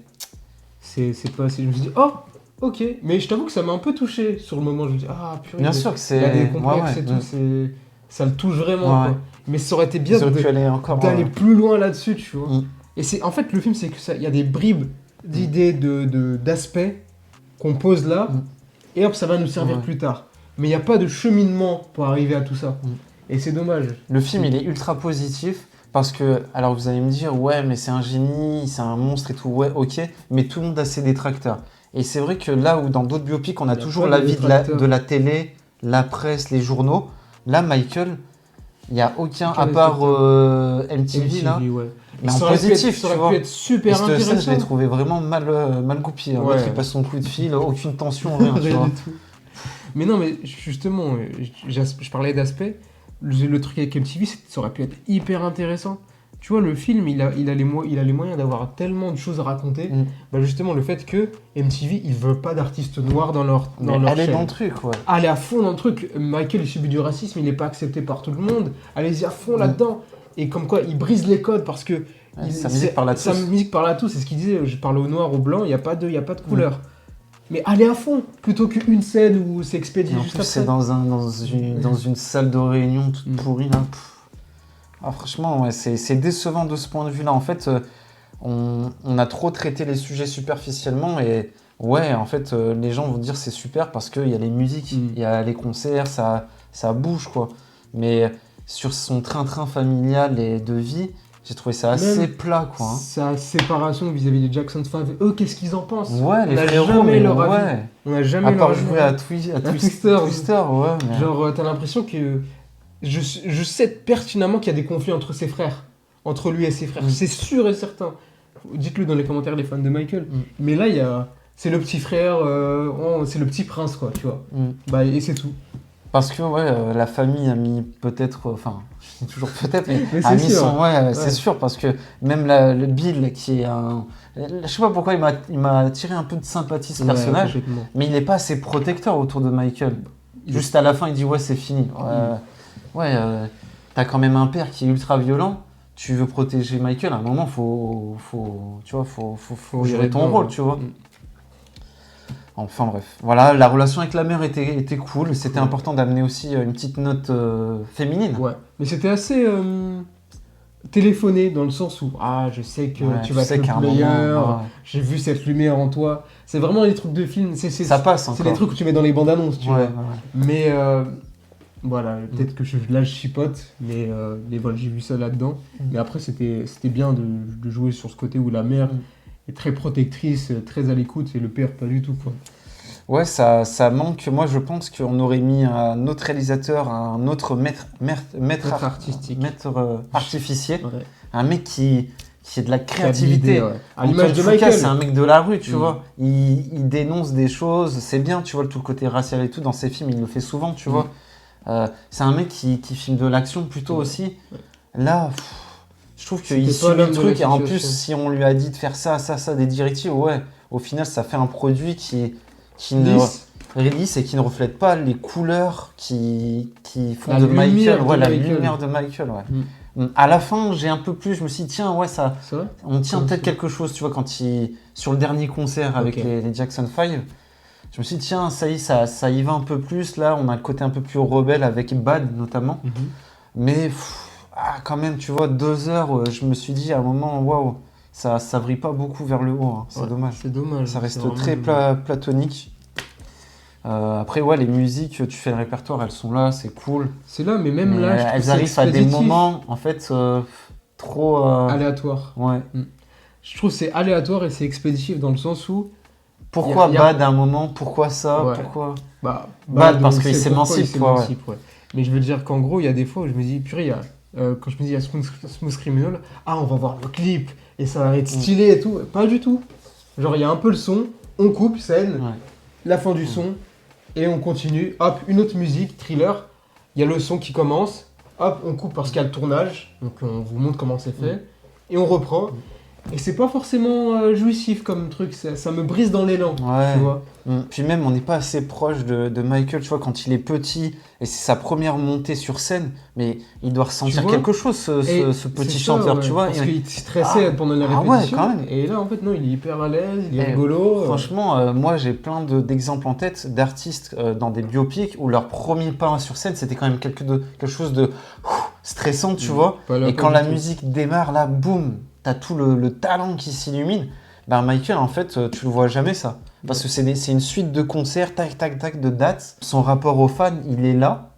Speaker 3: C'est pas assez. Je me suis dit, oh, ok. Mais je t'avoue que ça m'a un peu touché sur le moment. Je me dis, ah, purée.
Speaker 2: Bien
Speaker 3: mais
Speaker 2: sûr que c'est.
Speaker 3: il y a des complexes
Speaker 2: ouais,
Speaker 3: et tout.
Speaker 2: ouais.
Speaker 3: Ça le touche vraiment.
Speaker 2: Ouais.
Speaker 3: Quoi. Mais ça aurait été bien
Speaker 2: Ils auraient pu aller encore.
Speaker 3: d'aller plus loin là-dessus, tu vois.
Speaker 2: Mm.
Speaker 3: Et c'est en fait, le film, c'est que ça. Il y a des bribes d'idées, d'aspects qu'on pose là.
Speaker 2: Mm.
Speaker 3: Et hop, ça va nous servir
Speaker 2: Ouais.
Speaker 3: plus tard. Mais il n'y a pas de cheminement pour arriver à tout ça.
Speaker 2: Mm.
Speaker 3: Et c'est dommage.
Speaker 2: Le film, il est ultra positif parce que, alors vous allez me dire, ouais, mais c'est un génie, c'est un monstre et tout, ouais, ok, mais tout le monde a ses détracteurs. Et c'est vrai que là où dans d'autres biopics, on a
Speaker 3: Il y a
Speaker 2: toujours
Speaker 3: pas de
Speaker 2: l'avis
Speaker 3: détracteurs.
Speaker 2: de la télé, la presse, les journaux, là, Michael, il n'y a aucun,
Speaker 3: Aucun
Speaker 2: à part
Speaker 3: détracteur.
Speaker 2: MTV, là,
Speaker 3: ouais.
Speaker 2: mais en
Speaker 3: Ça aurait pu être-
Speaker 2: positif,
Speaker 3: ça
Speaker 2: tu
Speaker 3: aurait
Speaker 2: vois.
Speaker 3: pu être super
Speaker 2: Et cette scène, je l'ai
Speaker 3: intéressant.
Speaker 2: trouvé vraiment mal goupillée.
Speaker 3: Ouais.
Speaker 2: L'autre, il passe son coup de fil, aucune tension, rien, tu
Speaker 3: Rien
Speaker 2: vois.
Speaker 3: du tout. Mais non, mais justement, je parlais d'aspect. Le truc avec MTV, ça aurait pu être hyper intéressant. Tu vois, le film, il a les moyens d'avoir tellement de choses à raconter.
Speaker 2: Mm.
Speaker 3: Bah justement, le fait que MTV, il veut pas d'artistes noirs dans leur
Speaker 2: Mais
Speaker 3: leur
Speaker 2: elle est
Speaker 3: chaîne.
Speaker 2: dans le truc, ouais.
Speaker 3: Allez à fond dans le truc. Michael, il subit du racisme, il n'est pas accepté par tout le monde. Allez-y à fond là-dedans. Et comme quoi, il brise les codes parce que
Speaker 2: Sa musique parle à tous.
Speaker 3: Sa musique parle à tous, c'est ce qu'il disait. Je parle au noir, au blanc, il n'y a pas de couleur. Mais allez à fond, plutôt qu'une scène où c'est expédié
Speaker 2: Et en
Speaker 3: juste
Speaker 2: plus,
Speaker 3: après.
Speaker 2: c'est dans une salle de réunion toute pourrie, là. Pff. Ah, franchement, ouais, c'est décevant de ce point de vue-là. En fait, on a trop traité les sujets superficiellement et ouais, en fait, les gens vont dire c'est super parce qu'il y a les musiques, il y a les concerts, ça bouge, quoi. Mais sur son train-train familial et de vie, j'ai trouvé ça assez
Speaker 3: Même
Speaker 2: plat, quoi. Hein.
Speaker 3: Sa séparation vis-à-vis des Jackson 5, eux, qu'est-ce qu'ils en pensent?
Speaker 2: Ouais, les
Speaker 3: On n'a
Speaker 2: frérots,
Speaker 3: jamais
Speaker 2: mais
Speaker 3: leur avis.
Speaker 2: ouais.
Speaker 3: On n'a jamais
Speaker 2: À
Speaker 3: leur
Speaker 2: part
Speaker 3: avis.
Speaker 2: jouer à
Speaker 3: Twister.
Speaker 2: ouais. Mais...
Speaker 3: Genre, t'as l'impression que... Je sais pertinemment qu'il y a des conflits entre ses frères. Entre lui et ses frères. C'est sûr et certain. Dites-le dans les commentaires, les fans de Michael. Mais là, il y a... C'est le petit frère, c'est le petit prince, quoi, tu vois. Bah, et c'est tout.
Speaker 2: Parce que ouais, la famille a mis peut-être, enfin, je dis toujours peut-être, mais
Speaker 3: Mais
Speaker 2: a
Speaker 3: c'est
Speaker 2: mis
Speaker 3: sûr.
Speaker 2: son, ouais,
Speaker 3: Ouais.
Speaker 2: c'est sûr, parce que même le Bill, qui est un, je sais pas pourquoi il m'a attiré un peu de sympathie ce personnage,
Speaker 3: Complètement.
Speaker 2: mais il n'est pas assez protecteur autour de Michael. Juste à la fin, il dit ouais, c'est fini. T'as quand même un père qui est ultra violent. Tu veux protéger Michael, à un moment, faut jouer
Speaker 3: gérer
Speaker 2: ton
Speaker 3: dedans,
Speaker 2: rôle,
Speaker 3: ouais.
Speaker 2: tu vois. Enfin bref, voilà, la relation avec la mère était cool. C'était important d'amener aussi une petite note féminine.
Speaker 3: Ouais. Mais c'était assez téléphoné dans le sens où je sais que
Speaker 2: Ouais,
Speaker 3: tu vas
Speaker 2: sais
Speaker 3: être
Speaker 2: qu'à un
Speaker 3: le meilleur,
Speaker 2: moment, ouais.
Speaker 3: j'ai vu cette lumière en toi. C'est vraiment les trucs de film.
Speaker 2: Ça passe
Speaker 3: C'est
Speaker 2: encore.
Speaker 3: les trucs que tu mets dans les bandes annonces, tu
Speaker 2: Ouais,
Speaker 3: vois.
Speaker 2: ouais.
Speaker 3: Mais voilà, peut-être que là je chipote, mais voilà, j'ai vu ça là-dedans. Mais après, c'était bien de jouer sur ce côté où la mère est très protectrice, très à l'écoute, et le père pas du tout, quoi.
Speaker 2: Ouais, ça manque. Moi, je pense qu'on aurait mis un autre réalisateur, un autre maître
Speaker 3: artistique.
Speaker 2: maître artificier,
Speaker 3: Ouais.
Speaker 2: un mec qui est de la
Speaker 3: Qui a de
Speaker 2: créativité.
Speaker 3: l'idée, ouais. À l'image de
Speaker 2: Antoine Fuqua,
Speaker 3: Michael.
Speaker 2: c'est un mec de la rue, tu
Speaker 3: Mm.
Speaker 2: vois. Il dénonce des choses, c'est bien, tu vois, tout le côté racial et tout dans ses films, il le fait souvent, tu vois. C'est un mec qui filme de l'action plutôt aussi. Là, je trouve qu'il
Speaker 3: C'était pas
Speaker 2: subit
Speaker 3: l'homme
Speaker 2: le
Speaker 3: de
Speaker 2: truc
Speaker 3: la
Speaker 2: et en plus,
Speaker 3: situation.
Speaker 2: si on lui a dit de faire ça, des directives, ouais, au final, ça fait un produit qui ne lisse et qui ne reflète pas les couleurs qui font
Speaker 3: La
Speaker 2: de
Speaker 3: lumière
Speaker 2: Michael.
Speaker 3: de
Speaker 2: Ouais, la
Speaker 3: Michael.
Speaker 2: lumière de Michael, ouais. À la fin, j'ai un peu plus, je me suis dit, tiens, ouais, ça,
Speaker 3: C'est vrai?
Speaker 2: on tient
Speaker 3: Comme
Speaker 2: peut-être
Speaker 3: ça.
Speaker 2: quelque chose, tu vois, sur le dernier concert avec
Speaker 3: Ok.
Speaker 2: les Jackson 5. Je me suis dit, tiens, ça y est, ça y va un peu plus. Là, on a le côté un peu plus rebelle avec Bad, notamment. Mais quand même, tu vois, 2 heures, je me suis dit à un moment, waouh, ça vrille pas beaucoup vers le haut. Hein. C'est
Speaker 3: Ouais,
Speaker 2: dommage.
Speaker 3: C'est dommage.
Speaker 2: Ça
Speaker 3: c'est
Speaker 2: reste
Speaker 3: vraiment
Speaker 2: très
Speaker 3: dommage.
Speaker 2: platonique. Après, ouais, les musiques, tu fais le répertoire, elles sont là, c'est cool.
Speaker 3: C'est là, mais même
Speaker 2: Mais
Speaker 3: là, je trouve
Speaker 2: elles
Speaker 3: ça
Speaker 2: arrivent à des
Speaker 3: expéditif.
Speaker 2: moments, en fait, trop.
Speaker 3: Aléatoire.
Speaker 2: Ouais.
Speaker 3: Je trouve que c'est aléatoire et c'est expéditif dans le sens où.
Speaker 2: Pourquoi
Speaker 3: y a-
Speaker 2: Bad à un moment? Pourquoi ça?
Speaker 3: Ouais.
Speaker 2: Pourquoi?
Speaker 3: Bad,
Speaker 2: parce
Speaker 3: on
Speaker 2: qu'il
Speaker 3: sait pourquoi
Speaker 2: s'émancipe, quoi,
Speaker 3: ouais. Mais je veux dire qu'en gros, il y a des fois où je me dis, purée, quand je me dis, il y a Smooth Criminal, on va voir le clip et ça va être stylé et tout. Pas du tout. Genre, il y a un peu le son, on coupe, scène,
Speaker 2: Ouais.
Speaker 3: la fin du son, et on continue. Hop, une autre musique, thriller. Il y a le son qui commence. Hop, on coupe parce qu'il y a le tournage. Donc, on vous montre comment c'est fait. Et on reprend. Et c'est pas forcément jouissif comme truc. Ça me brise dans l'élan.
Speaker 2: Ouais.
Speaker 3: Tu vois.
Speaker 2: Puis même, on n'est pas assez proche de Michael, tu vois, quand il est petit et c'est sa première montée sur scène, mais il doit ressentir
Speaker 3: vois
Speaker 2: quelque chose,
Speaker 3: Et
Speaker 2: ce petit
Speaker 3: c'est ça,
Speaker 2: chanteur,
Speaker 3: ouais,
Speaker 2: tu vois.
Speaker 3: Parce
Speaker 2: Et-
Speaker 3: qu'il stressait pendant les
Speaker 2: ouais,
Speaker 3: répétitions.
Speaker 2: quand même.
Speaker 3: Et là, en fait, non, il est hyper à l'aise, il est
Speaker 2: Et
Speaker 3: rigolo.
Speaker 2: Franchement, moi j'ai plein d'exemples en tête d'artistes dans des biopics où leur premier pas sur scène c'était quand même quelque chose de stressant, tu vois.
Speaker 3: Pas là,
Speaker 2: Et
Speaker 3: pas
Speaker 2: quand
Speaker 3: du
Speaker 2: la
Speaker 3: tout.
Speaker 2: musique démarre, là, boum, t'as tout le talent qui s'illumine. Ben Michael, en fait, tu le vois jamais ça. Parce que c'est une suite de concerts, tac, tac, tac, de dates. Son rapport aux fans, il est là.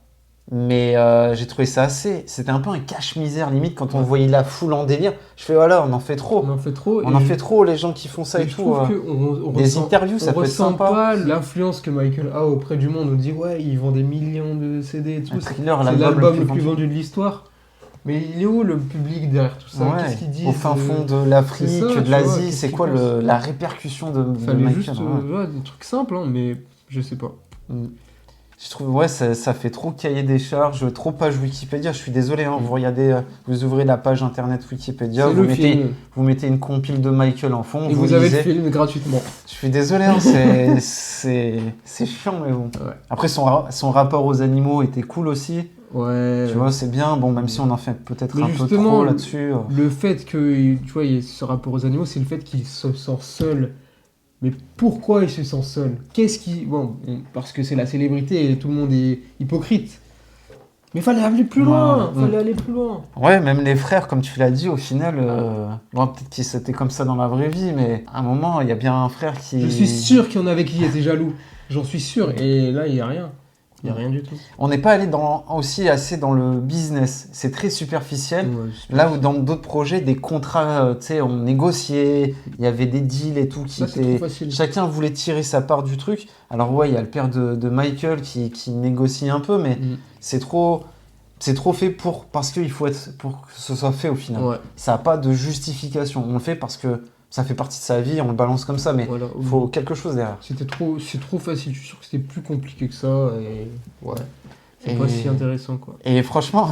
Speaker 2: Mais j'ai trouvé ça assez. C'était un peu un cache-misère limite quand on voyait la foule en délire. Je fais voilà, on en fait trop.
Speaker 3: On en fait trop.
Speaker 2: On en fait trop, les gens qui font ça et
Speaker 3: je
Speaker 2: tout.
Speaker 3: trouve qu'on
Speaker 2: Des interviews, ça peut être
Speaker 3: ressent
Speaker 2: sympa.
Speaker 3: pas l'influence que Michael a auprès du monde. On dit, ouais, ils vendent des millions de CD et tout.
Speaker 2: Un
Speaker 3: C'est
Speaker 2: Thriller,
Speaker 3: l'album le plus
Speaker 2: vendu.
Speaker 3: vendu de l'histoire. Mais il est où le public derrière tout ça?
Speaker 2: Ouais,
Speaker 3: Qu'est-ce qu'ils disent?
Speaker 2: au fin fond de l'Afrique,
Speaker 3: c'est ça, tu
Speaker 2: de
Speaker 3: vois,
Speaker 2: l'Asie,
Speaker 3: qu'est-ce
Speaker 2: c'est
Speaker 3: qu'ils
Speaker 2: quoi
Speaker 3: pensent
Speaker 2: la répercussion de
Speaker 3: Fallait
Speaker 2: Michael,
Speaker 3: juste
Speaker 2: ouais.
Speaker 3: ouais, des trucs simples, hein, mais je sais pas.
Speaker 2: Je trouve, ouais, ça fait trop cahier des charges, trop page Wikipédia. Je suis désolé, hein, vous regardez, vous ouvrez la page internet Wikipédia,
Speaker 3: C'est le film.
Speaker 2: vous mettez une compile de Michael en fond,
Speaker 3: Et vous avez le
Speaker 2: lisez.
Speaker 3: film gratuitement.
Speaker 2: Je suis désolé, hein, c'est chiant, mais bon.
Speaker 3: Ouais.
Speaker 2: Après, son rapport aux animaux était cool aussi.
Speaker 3: Ouais.
Speaker 2: Tu vois, c'est bien. Bon, même si on en fait peut-être
Speaker 3: Mais
Speaker 2: un peu
Speaker 3: justement,
Speaker 2: trop là-dessus.
Speaker 3: Le fait que, tu vois, il y ait ce rapport aux animaux, c'est le fait qu'il se sent seul. Mais pourquoi il se sent seul? Qu'est-ce qui... Bon, parce que c'est la célébrité et tout le monde est hypocrite. Mais fallait aller plus loin,
Speaker 2: Ouais.
Speaker 3: fallait aller plus loin.
Speaker 2: Ouais, même les frères, comme tu l'as dit, au final, bon, peut-être que c'était comme ça dans la vraie vie, mais à un moment, il y a bien un frère qui...
Speaker 3: Je suis sûr qu'il y en avait qui étaient jaloux. J'en suis sûr. Et là, il n'y a rien. Il n'y a rien du tout.
Speaker 2: On n'est pas allé aussi assez dans le business. C'est très superficiel.
Speaker 3: Ouais,
Speaker 2: Là où dans d'autres projets, des contrats, tu sais, on négociait, il y avait des deals et tout qui
Speaker 3: ça, c'est trop
Speaker 2: étaient...
Speaker 3: facile.
Speaker 2: Chacun voulait tirer sa part du truc. Alors ouais, il y a le père de Michael qui négocie un peu, mais c'est trop fait parce qu'il faut être pour que ce soit fait au final.
Speaker 3: Ouais.
Speaker 2: Ça n'a pas de justification. On le fait parce que ça fait partie de sa vie, on le balance comme ça, mais
Speaker 3: Voilà.
Speaker 2: il faut quelque chose derrière.
Speaker 3: C'est trop facile. Je suis sûr que c'était plus compliqué que ça. Et ouais. C'est
Speaker 2: Et-
Speaker 3: pas si intéressant, quoi.
Speaker 2: Et franchement,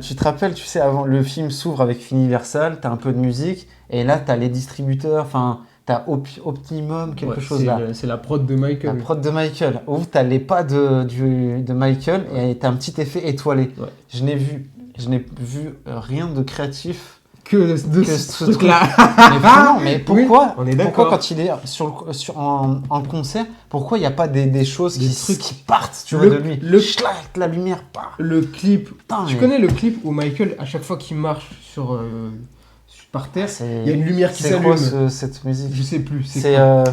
Speaker 2: tu te rappelles, tu sais, avant le film s'ouvre avec Universal, t'as un peu de musique, et là t'as les distributeurs, enfin t'as Optimum, quelque
Speaker 3: Ouais,
Speaker 2: chose là.
Speaker 3: c'est la prod de
Speaker 2: La
Speaker 3: Michael.
Speaker 2: prod de Michael, où t'as les pas de Michael et t'as un petit effet étoilé.
Speaker 3: Ouais.
Speaker 2: Je n'ai vu rien de créatif
Speaker 3: Que de
Speaker 2: que
Speaker 3: ce
Speaker 2: ce
Speaker 3: truc-là.
Speaker 2: Mais vraiment, mais pourquoi,
Speaker 3: on est
Speaker 2: pourquoi
Speaker 3: d'accord.
Speaker 2: quand il est en concert, pourquoi il n'y a pas des choses
Speaker 3: Des
Speaker 2: qui,
Speaker 3: trucs-
Speaker 2: qui partent tu vois,
Speaker 3: Le-
Speaker 2: de lui
Speaker 3: le-
Speaker 2: Schlac, la lumière, pas.
Speaker 3: Le clip.
Speaker 2: Putain,
Speaker 3: Tu
Speaker 2: mais-
Speaker 3: connais le clip où Michael, à chaque fois qu'il marche par terre, il y a une lumière qui
Speaker 2: C'est
Speaker 3: s'allume.
Speaker 2: quoi cette musique?
Speaker 3: Je sais plus.
Speaker 2: C'est
Speaker 3: quoi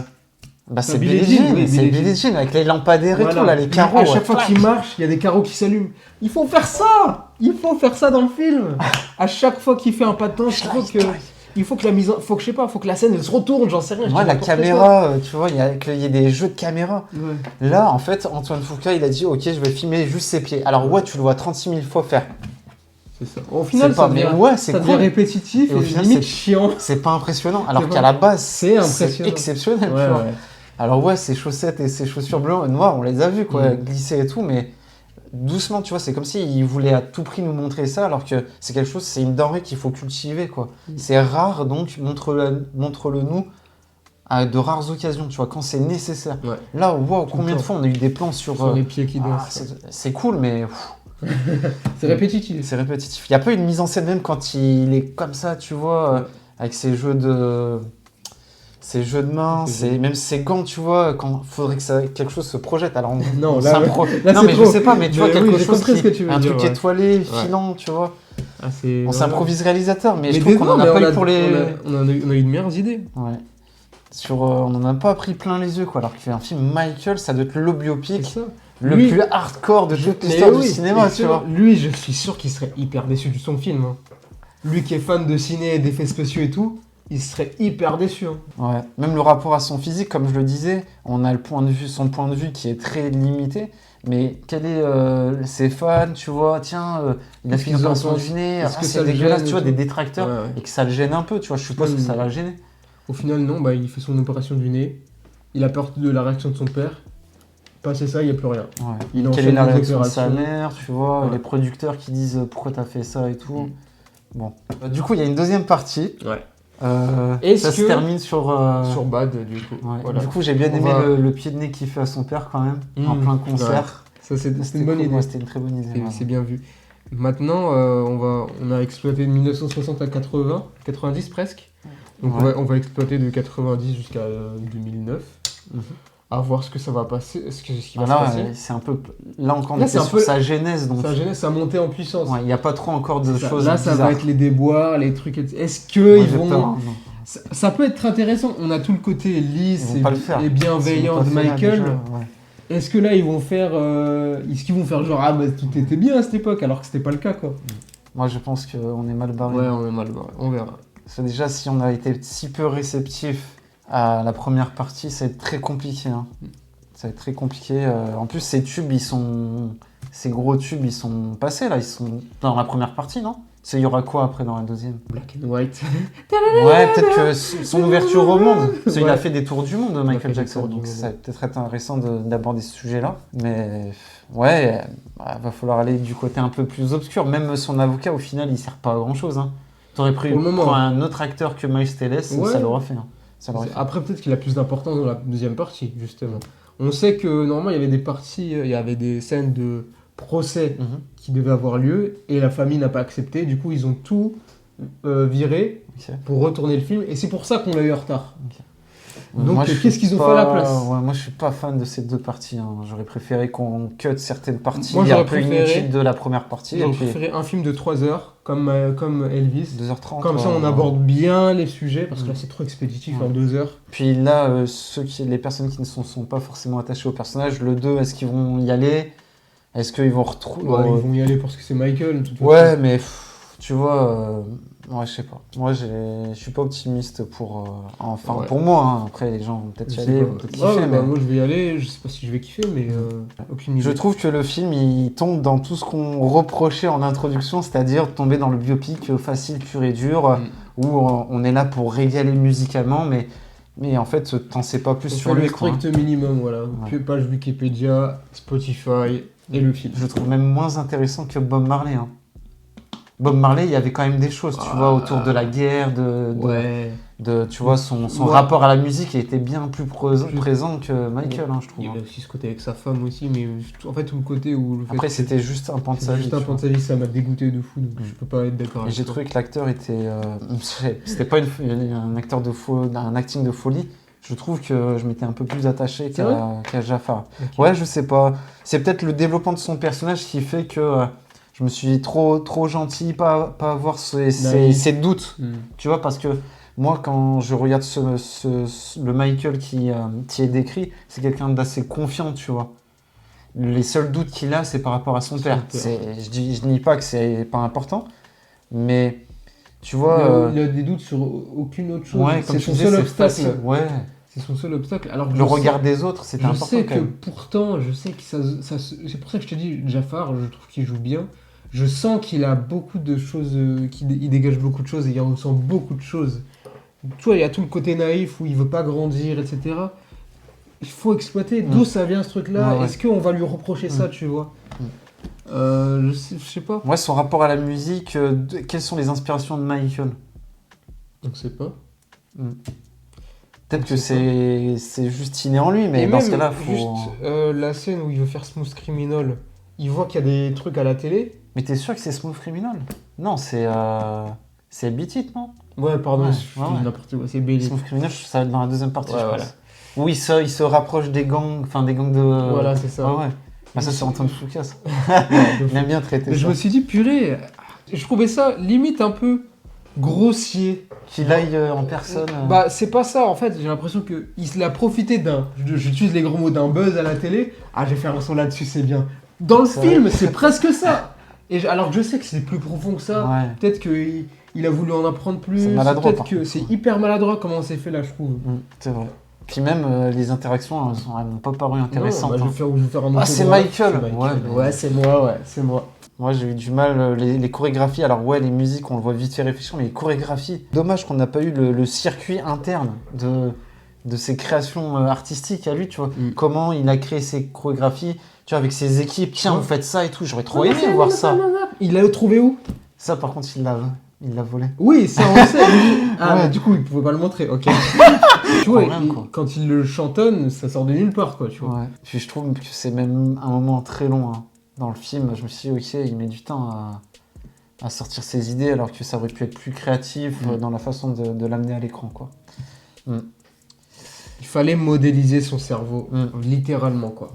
Speaker 2: c'est
Speaker 3: Billie
Speaker 2: Billie
Speaker 3: Jean,
Speaker 2: Jean,
Speaker 3: oui,
Speaker 2: c'est
Speaker 3: Billie
Speaker 2: Billie Jean avec les lampadaires et
Speaker 3: Voilà.
Speaker 2: tout là, les carreaux.
Speaker 3: À chaque
Speaker 2: ouais.
Speaker 3: fois qu'il marche, il y a des carreaux qui s'allument. Il faut faire ça. Il faut faire ça dans le film. À chaque fois qu'il fait un pas de danse, il faut que la mise en... faut que je sais pas, faut que la scène elle se retourne, j'en sais rien. je
Speaker 2: Ouais,
Speaker 3: dis
Speaker 2: la
Speaker 3: n'importe
Speaker 2: caméra, tu vois, qu'il y ait des jeux de caméra.
Speaker 3: quoi. Ouais.
Speaker 2: Là, en fait, Antoine Fuqua, il a dit, ok, je vais filmer juste ses pieds. Alors ouais, tu le vois 36 000 fois faire.
Speaker 3: C'est ça. Au final,
Speaker 2: C'est pas,
Speaker 3: ça devient,
Speaker 2: mais ouais, c'est
Speaker 3: ça devient
Speaker 2: cool.
Speaker 3: répétitif
Speaker 2: Et
Speaker 3: et,
Speaker 2: au final,
Speaker 3: limite
Speaker 2: c'est-
Speaker 3: chiant.
Speaker 2: C'est pas impressionnant. Alors
Speaker 3: C'est
Speaker 2: qu'à
Speaker 3: pas-
Speaker 2: la base,
Speaker 3: c'est impressionnant.
Speaker 2: exceptionnel.
Speaker 3: Ouais,
Speaker 2: tu vois.
Speaker 3: ouais.
Speaker 2: Alors ouais, ses chaussettes et ses chaussures bleues, noires, on les a vues, quoi,
Speaker 3: Mm.
Speaker 2: glisser et tout, mais doucement, tu vois, c'est comme s'il voulait à tout prix nous montrer ça, alors que c'est quelque chose, c'est une denrée qu'il faut cultiver, quoi. C'est rare, donc montre-le nous à de rares occasions, tu vois, quand c'est nécessaire.
Speaker 3: Ouais.
Speaker 2: Là, wow,
Speaker 3: Tout
Speaker 2: combien
Speaker 3: le
Speaker 2: de
Speaker 3: temps.
Speaker 2: fois on a eu des plans sur...
Speaker 3: Sur les pieds qui dansent.
Speaker 2: c'est cool, mais
Speaker 3: C'est répétitif.
Speaker 2: c'est répétitif. Il n'y a pas une mise en scène même quand il est comme ça, tu vois, avec ses jeux de mains, même ses gants, tu vois, quand faudrait que quelque chose se projette. Alors,
Speaker 3: Non,
Speaker 2: là,
Speaker 3: là,
Speaker 2: non,
Speaker 3: c'est
Speaker 2: mais
Speaker 3: trop.
Speaker 2: je sais pas, mais tu vois,
Speaker 3: Mais
Speaker 2: quelque
Speaker 3: oui, j'ai
Speaker 2: chose
Speaker 3: compris ce que tu veux
Speaker 2: un
Speaker 3: dire,
Speaker 2: truc
Speaker 3: ouais.
Speaker 2: étoilé, filant, tu vois.
Speaker 3: Ah, c'est...
Speaker 2: On s'improvise réalisateur, mais je
Speaker 3: Mais
Speaker 2: trouve qu'on en a pas eu pour les...
Speaker 3: On a eu de meilleures idées.
Speaker 2: Ouais. On n'en a pas pris plein les yeux, quoi. Alors qu'un film Michael, ça doit être le biopic
Speaker 3: C'est ça.
Speaker 2: le
Speaker 3: Lui-
Speaker 2: plus hardcore de toute
Speaker 3: Mais
Speaker 2: l'histoire du
Speaker 3: oui,
Speaker 2: cinéma, tu
Speaker 3: excellent.
Speaker 2: vois.
Speaker 3: Lui, je suis sûr qu'il serait hyper déçu de son film. Hein. Lui qui est fan de ciné et d'effets spéciaux et tout, il serait hyper déçu. Hein.
Speaker 2: Ouais. Même le rapport à son physique, comme je le disais, on a son point de vue qui est très limité. Mais quel est ses fans, tu vois, tiens, il a
Speaker 3: Qu'est-ce
Speaker 2: fait une
Speaker 3: qu'ils en
Speaker 2: opération
Speaker 3: pensent
Speaker 2: du nez,
Speaker 3: Est-ce que ça
Speaker 2: c'est
Speaker 3: le
Speaker 2: dégueulasse,
Speaker 3: gêne
Speaker 2: tu
Speaker 3: et
Speaker 2: vois,
Speaker 3: tout
Speaker 2: des détracteurs,
Speaker 3: Ouais.
Speaker 2: et que ça le gêne un peu, tu vois, je suppose que ça l'a gêné.
Speaker 3: Au final, non, bah, il fait son opération du nez. Il a peur de la réaction de son père. Passé ça, il n'y a plus rien.
Speaker 2: Ouais.
Speaker 3: Il
Speaker 2: Quelle
Speaker 3: enchaîne
Speaker 2: est la
Speaker 3: les
Speaker 2: réaction de sa
Speaker 3: opérations.
Speaker 2: mère, tu vois,
Speaker 3: Ouais.
Speaker 2: les producteurs qui disent pourquoi t'as fait ça et tout. Bon. Du coup, il y a une deuxième partie.
Speaker 3: Ouais.
Speaker 2: Ça se termine sur...
Speaker 3: Sur Bad, du coup.
Speaker 2: Ouais.
Speaker 3: Voilà.
Speaker 2: Du coup, j'ai bien
Speaker 3: On
Speaker 2: aimé
Speaker 3: va-
Speaker 2: le pied de nez qu'il fait à son père quand même, en plein concert.
Speaker 3: Ça, c'est
Speaker 2: C'était
Speaker 3: une bonne
Speaker 2: cool,
Speaker 3: idée.
Speaker 2: ouais, c'était une très bonne idée. ouais.
Speaker 3: C'est bien vu. Maintenant, on a exploité de 1960 à 80, 90 presque. Donc
Speaker 2: Ouais.
Speaker 3: on va exploiter de 90 jusqu'à 2009.
Speaker 2: Mhm.
Speaker 3: À voir ce que ça va passer, ce qui va
Speaker 2: Là,
Speaker 3: se passer.
Speaker 2: c'est un peu... Là encore, on
Speaker 3: Là,
Speaker 2: était
Speaker 3: c'est un
Speaker 2: sur
Speaker 3: peu-
Speaker 2: sa genèse, donc
Speaker 3: Ça gêne, ça montait en puissance.
Speaker 2: ouais, il n'y a pas trop encore de
Speaker 3: C'est ça.
Speaker 2: choses
Speaker 3: Là, ça
Speaker 2: bizarres.
Speaker 3: va être les déboires, les trucs. Est-ce que
Speaker 2: Moi,
Speaker 3: ils
Speaker 2: j'ai
Speaker 3: vont.
Speaker 2: peur, hein, non.
Speaker 3: Ça peut être intéressant. On a tout le côté lisse
Speaker 2: Ils vont pas le faire.
Speaker 3: et bienveillant de
Speaker 2: Ils ont pas fait là,
Speaker 3: Michael.
Speaker 2: déjà, ouais.
Speaker 3: Est-ce que là, ils vont faire. Est-ce qu'ils vont faire genre, ah bah tout était bien à cette époque, alors que c'était pas le cas, quoi.
Speaker 2: Moi, je pense qu'on est mal barré.
Speaker 3: Ouais, on est mal barré. On verra.
Speaker 2: Parce que déjà, si on a été si peu réceptif à la première partie, ça va être très compliqué. Hein. Ça va être très compliqué. En plus, ces gros tubes, ils sont passés là. Ils sont dans la première partie, non? Il y aura quoi après dans la deuxième?
Speaker 3: Black and White.
Speaker 2: Ouais, peut-être que son ouverture au monde. Parce qu'il
Speaker 3: Ouais.
Speaker 2: a fait des tours du monde,
Speaker 3: a fait
Speaker 2: Michael
Speaker 3: des
Speaker 2: Jackson.
Speaker 3: tours du
Speaker 2: Donc
Speaker 3: monde,
Speaker 2: ça va peut-être être intéressant d'aborder ce sujet-là. Mais ouais, va falloir aller du côté un peu plus obscur. Même son avocat, au final, il sert pas à grand-chose. Hein. T'aurais pris
Speaker 3: Pour le moment.
Speaker 2: pour un autre acteur que Miles Teller,
Speaker 3: Ouais.
Speaker 2: ça l'aurait fait. Hein. Ça l'aurait fait.
Speaker 3: Après, peut-être qu'il a plus d'importance dans la deuxième partie, justement. On sait que normalement, il y avait des parties, il y avait des scènes de procès
Speaker 2: Mhm.
Speaker 3: qui devaient avoir lieu et la famille n'a pas accepté. Du coup, ils ont tout viré
Speaker 2: Ok.
Speaker 3: pour retourner le film et c'est pour ça qu'on l'a eu en retard. Donc,
Speaker 2: Moi, je suis
Speaker 3: qu'est-ce qu'ils ont
Speaker 2: pas-
Speaker 3: fait à la place
Speaker 2: Ouais, moi, je suis pas fan de ces deux parties. Hein. J'aurais préféré qu'on cut certaines parties
Speaker 3: Moi, j'aurais
Speaker 2: un peu
Speaker 3: préféré-
Speaker 2: inutiles de la première partie. Et
Speaker 3: J'aurais
Speaker 2: puis
Speaker 3: préféré un film de 3 heures comme Elvis.
Speaker 2: 2h30.
Speaker 3: Comme ça, on aborde bien les sujets parce que là, c'est trop expéditif
Speaker 2: Ouais.
Speaker 3: en 2 heures.
Speaker 2: Puis là, les personnes qui ne sont pas forcément attachées au personnage, le 2, est-ce qu'ils vont y aller? Est-ce qu'ils vont retrouver...
Speaker 3: Ouais, ils vont y aller parce que c'est Michael. de toute façon.
Speaker 2: Ouais, mais tu vois, ouais, je sais pas. Moi, je suis pas optimiste pour... enfin,
Speaker 3: Ouais.
Speaker 2: pour moi, hein. Après, les gens vont peut-être
Speaker 3: Je
Speaker 2: y
Speaker 3: sais
Speaker 2: aller,
Speaker 3: pas.
Speaker 2: vont peut-être
Speaker 3: Ouais,
Speaker 2: kiffer,
Speaker 3: bah,
Speaker 2: mais...
Speaker 3: moi, je vais y aller. Je sais pas si je vais kiffer, mais aucune idée.
Speaker 2: Je trouve que le film, il tombe dans tout ce qu'on reprochait en introduction, c'est-à-dire tomber dans le biopic facile, pur et dur, où on est là pour régaler musicalement, mais en fait, t'en sais pas plus
Speaker 3: On
Speaker 2: sur
Speaker 3: fait
Speaker 2: lui,
Speaker 3: le
Speaker 2: quoi.
Speaker 3: strict minimum, voilà.
Speaker 2: Ouais.
Speaker 3: Page Wikipédia, Spotify et le film.
Speaker 2: Je le trouve même moins intéressant que Bob Marley. Hein. Bob Marley, il y avait quand même des choses, tu
Speaker 3: Ah.
Speaker 2: vois, autour de la guerre,
Speaker 3: Ouais.
Speaker 2: tu vois, son
Speaker 3: Ouais.
Speaker 2: rapport à la musique était bien plus présent que Michael, hein, je trouve.
Speaker 3: Il y
Speaker 2: hein.
Speaker 3: avait aussi ce côté avec sa femme aussi, mais en fait, tout le côté où le fait
Speaker 2: Après,
Speaker 3: que
Speaker 2: c'était juste un pan de sa
Speaker 3: c'est
Speaker 2: vie.
Speaker 3: juste un
Speaker 2: tu vois.
Speaker 3: pan de sa vie, ça m'a dégoûté de fou, donc
Speaker 2: Mm.
Speaker 3: je peux pas être d'accord
Speaker 2: Et
Speaker 3: avec
Speaker 2: j'ai
Speaker 3: toi.
Speaker 2: trouvé que l'acteur était... c'était pas un acteur un acting de folie. Je trouve que je m'étais un peu plus attaché
Speaker 3: C'est vrai
Speaker 2: qu'à Jafar.
Speaker 3: Ok.
Speaker 2: Ouais, je sais pas. C'est peut-être le développement de son personnage qui fait que je me suis trop gentil, pas avoir
Speaker 3: Naïf.
Speaker 2: ces doutes.
Speaker 3: Mm.
Speaker 2: Tu vois, parce que moi, quand je regarde le Michael qui est décrit, c'est quelqu'un d'assez confiant, tu vois. Les seuls doutes qu'il a, c'est par rapport à son père.
Speaker 3: père.
Speaker 2: Je dis pas que c'est pas important, mais tu vois...
Speaker 3: Il a des doutes sur aucune autre chose.
Speaker 2: ouais, comme
Speaker 3: c'est
Speaker 2: tu
Speaker 3: son
Speaker 2: disais,
Speaker 3: seul
Speaker 2: c'est
Speaker 3: obstacle.
Speaker 2: facile. Ouais.
Speaker 3: C'est son seul obstacle. Alors que
Speaker 2: Le
Speaker 3: je
Speaker 2: regard
Speaker 3: sais-
Speaker 2: des autres, c'était
Speaker 3: Je
Speaker 2: important
Speaker 3: sais
Speaker 2: quand
Speaker 3: que
Speaker 2: même.
Speaker 3: pourtant, je sais que c'est pour ça que je te dis, Jafar, je trouve qu'il joue bien. Je sens qu'il a beaucoup de choses, il dégage beaucoup de choses et il ressent beaucoup de choses. Tu vois, il y a tout le côté naïf où il veut pas grandir, etc. Il faut exploiter d'où ça vient ce truc-là.
Speaker 2: Ouais, ouais.
Speaker 3: Est-ce qu'on va lui reprocher ça, tu vois je sais pas.
Speaker 2: Moi, son rapport à la musique, quelles sont les inspirations de Michael?
Speaker 3: On sait pas.
Speaker 2: Peut-être que c'est juste inné en lui, mais
Speaker 3: Et
Speaker 2: dans
Speaker 3: même,
Speaker 2: ce cas-là, faut.
Speaker 3: juste la scène où il veut faire Smooth Criminal, il voit qu'il y a des trucs à la télé.
Speaker 2: Mais t'es sûr que c'est Smooth Criminal? Non, c'est Beat It, non?
Speaker 3: Ouais, pardon,
Speaker 2: Ouais,
Speaker 3: je
Speaker 2: ouais,
Speaker 3: dis
Speaker 2: ouais.
Speaker 3: n'importe quoi, c'est Bailey.
Speaker 2: Smooth Criminal, ça va être dans la deuxième partie,
Speaker 3: Ouais,
Speaker 2: je pense.
Speaker 3: voilà.
Speaker 2: Où il se rapproche des gangs, enfin des gangs de.
Speaker 3: Voilà, c'est ça.
Speaker 2: Ouais, ouais. Bah, ça, c'est Antoine Foucasse.
Speaker 3: Ouais, de
Speaker 2: Il
Speaker 3: fou.
Speaker 2: aime bien traiter
Speaker 3: Mais
Speaker 2: ça.
Speaker 3: je me suis dit, purée, je trouvais ça limite un peu grossier.
Speaker 2: Qu'il aille en personne.
Speaker 3: Bah, c'est pas ça, en fait, j'ai l'impression qu'il a profité j'utilise les gros mots, d'un buzz à la télé. Ah, j'ai fait un son là-dessus, c'est bien. Dans le
Speaker 2: C'est
Speaker 3: film, c'est presque ça. Alors que je sais que c'est plus profond que ça.
Speaker 2: Ouais.
Speaker 3: Peut-être qu'il a voulu en apprendre plus.
Speaker 2: C'est maladroit,
Speaker 3: Peut-être
Speaker 2: par
Speaker 3: que
Speaker 2: contre.
Speaker 3: c'est hyper maladroit comment c'est fait là, je trouve.
Speaker 2: C'est vrai. Puis même les interactions, elles m'ont pas paru intéressantes.
Speaker 3: Non, bah, je vais faire un
Speaker 2: Ah, c'est
Speaker 3: autographe.
Speaker 2: Michael.
Speaker 3: Ouais, c'est moi, c'est moi.
Speaker 2: Moi, j'ai eu du mal. Les chorégraphies, alors ouais, les musiques, on le voit vite fait réfléchir, mais les chorégraphies. Dommage qu'on n'a pas eu le circuit interne de ses créations artistiques à lui, tu vois. Comment il a créé ses chorégraphies, tu vois, avec ses équipes. Tiens,
Speaker 3: Ouais.
Speaker 2: vous faites ça et tout. J'aurais trop aimé voir ça.
Speaker 3: Il l'a trouvé où?
Speaker 2: Ça, par contre, il l'a volé.
Speaker 3: Oui, ça on sait. Ah,
Speaker 2: Ouais.
Speaker 3: mais du coup, il pouvait pas le montrer, ok. Tu vois,
Speaker 2: Problème, quoi.
Speaker 3: quand il le chantonne, ça sort de nulle part, quoi, tu vois.
Speaker 2: Ouais. Puis je trouve que c'est même un moment très long hein. Dans le film. Je me suis dit, ok, il met du temps à sortir ses idées, alors que ça aurait pu être plus créatif dans la façon de l'amener à l'écran, quoi.
Speaker 3: Il fallait modéliser son cerveau,
Speaker 2: Mm.
Speaker 3: littéralement, quoi.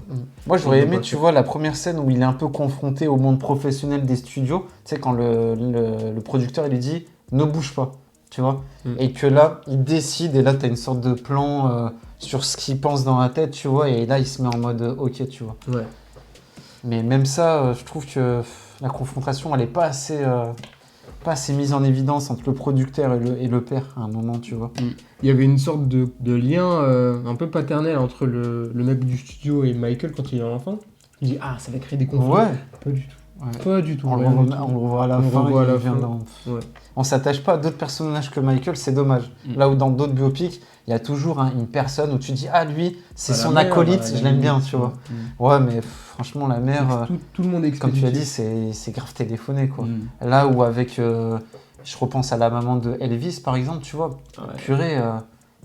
Speaker 2: Moi, j'aurais
Speaker 3: Ils
Speaker 2: aimé,
Speaker 3: l'ont pas
Speaker 2: tu
Speaker 3: fait.
Speaker 2: vois, la première scène où il est un peu confronté au monde professionnel des studios. Tu sais, quand le producteur, il lui dit « ne bouge pas », tu vois. Et que là, il décide, et là, tu as une sorte de plan sur ce qu'il pense dans la tête, tu vois. Et là, il se met en mode « ok », tu vois.
Speaker 3: Ouais.
Speaker 2: Mais même ça, je trouve que la confrontation, elle est pas assez mise en évidence entre le producteur et le père à un moment, tu vois.
Speaker 3: Il y avait une sorte de lien un peu paternel entre le mec du studio et Michael quand il est enfant. Il dit, ah, ça va créer des conflits.
Speaker 2: Ouais.
Speaker 3: Pas du tout.
Speaker 2: Ouais.
Speaker 3: Pas du tout.
Speaker 2: On le
Speaker 3: rien du tout.
Speaker 2: revoit à la
Speaker 3: On le
Speaker 2: fin.
Speaker 3: revoit à
Speaker 2: il
Speaker 3: la
Speaker 2: vient
Speaker 3: fin.
Speaker 2: dans-
Speaker 3: Ouais.
Speaker 2: On s'attache pas à d'autres personnages que Michael, c'est dommage. Là où dans d'autres biopics, il y a toujours une personne où tu dis ah lui, c'est
Speaker 3: Bah, la
Speaker 2: son
Speaker 3: mère,
Speaker 2: acolyte,
Speaker 3: bah,
Speaker 2: je
Speaker 3: la
Speaker 2: l'aime bien,
Speaker 3: limite,
Speaker 2: tu vois.
Speaker 3: Mm.
Speaker 2: Ouais, mais franchement la mère,
Speaker 3: Tout le monde est
Speaker 2: comme tu as dit,
Speaker 3: expéditif.
Speaker 2: c'est grave téléphoné quoi.
Speaker 3: Mm.
Speaker 2: Là où avec, je repense à la maman de Elvis par exemple, tu vois,
Speaker 3: Ouais.
Speaker 2: purée,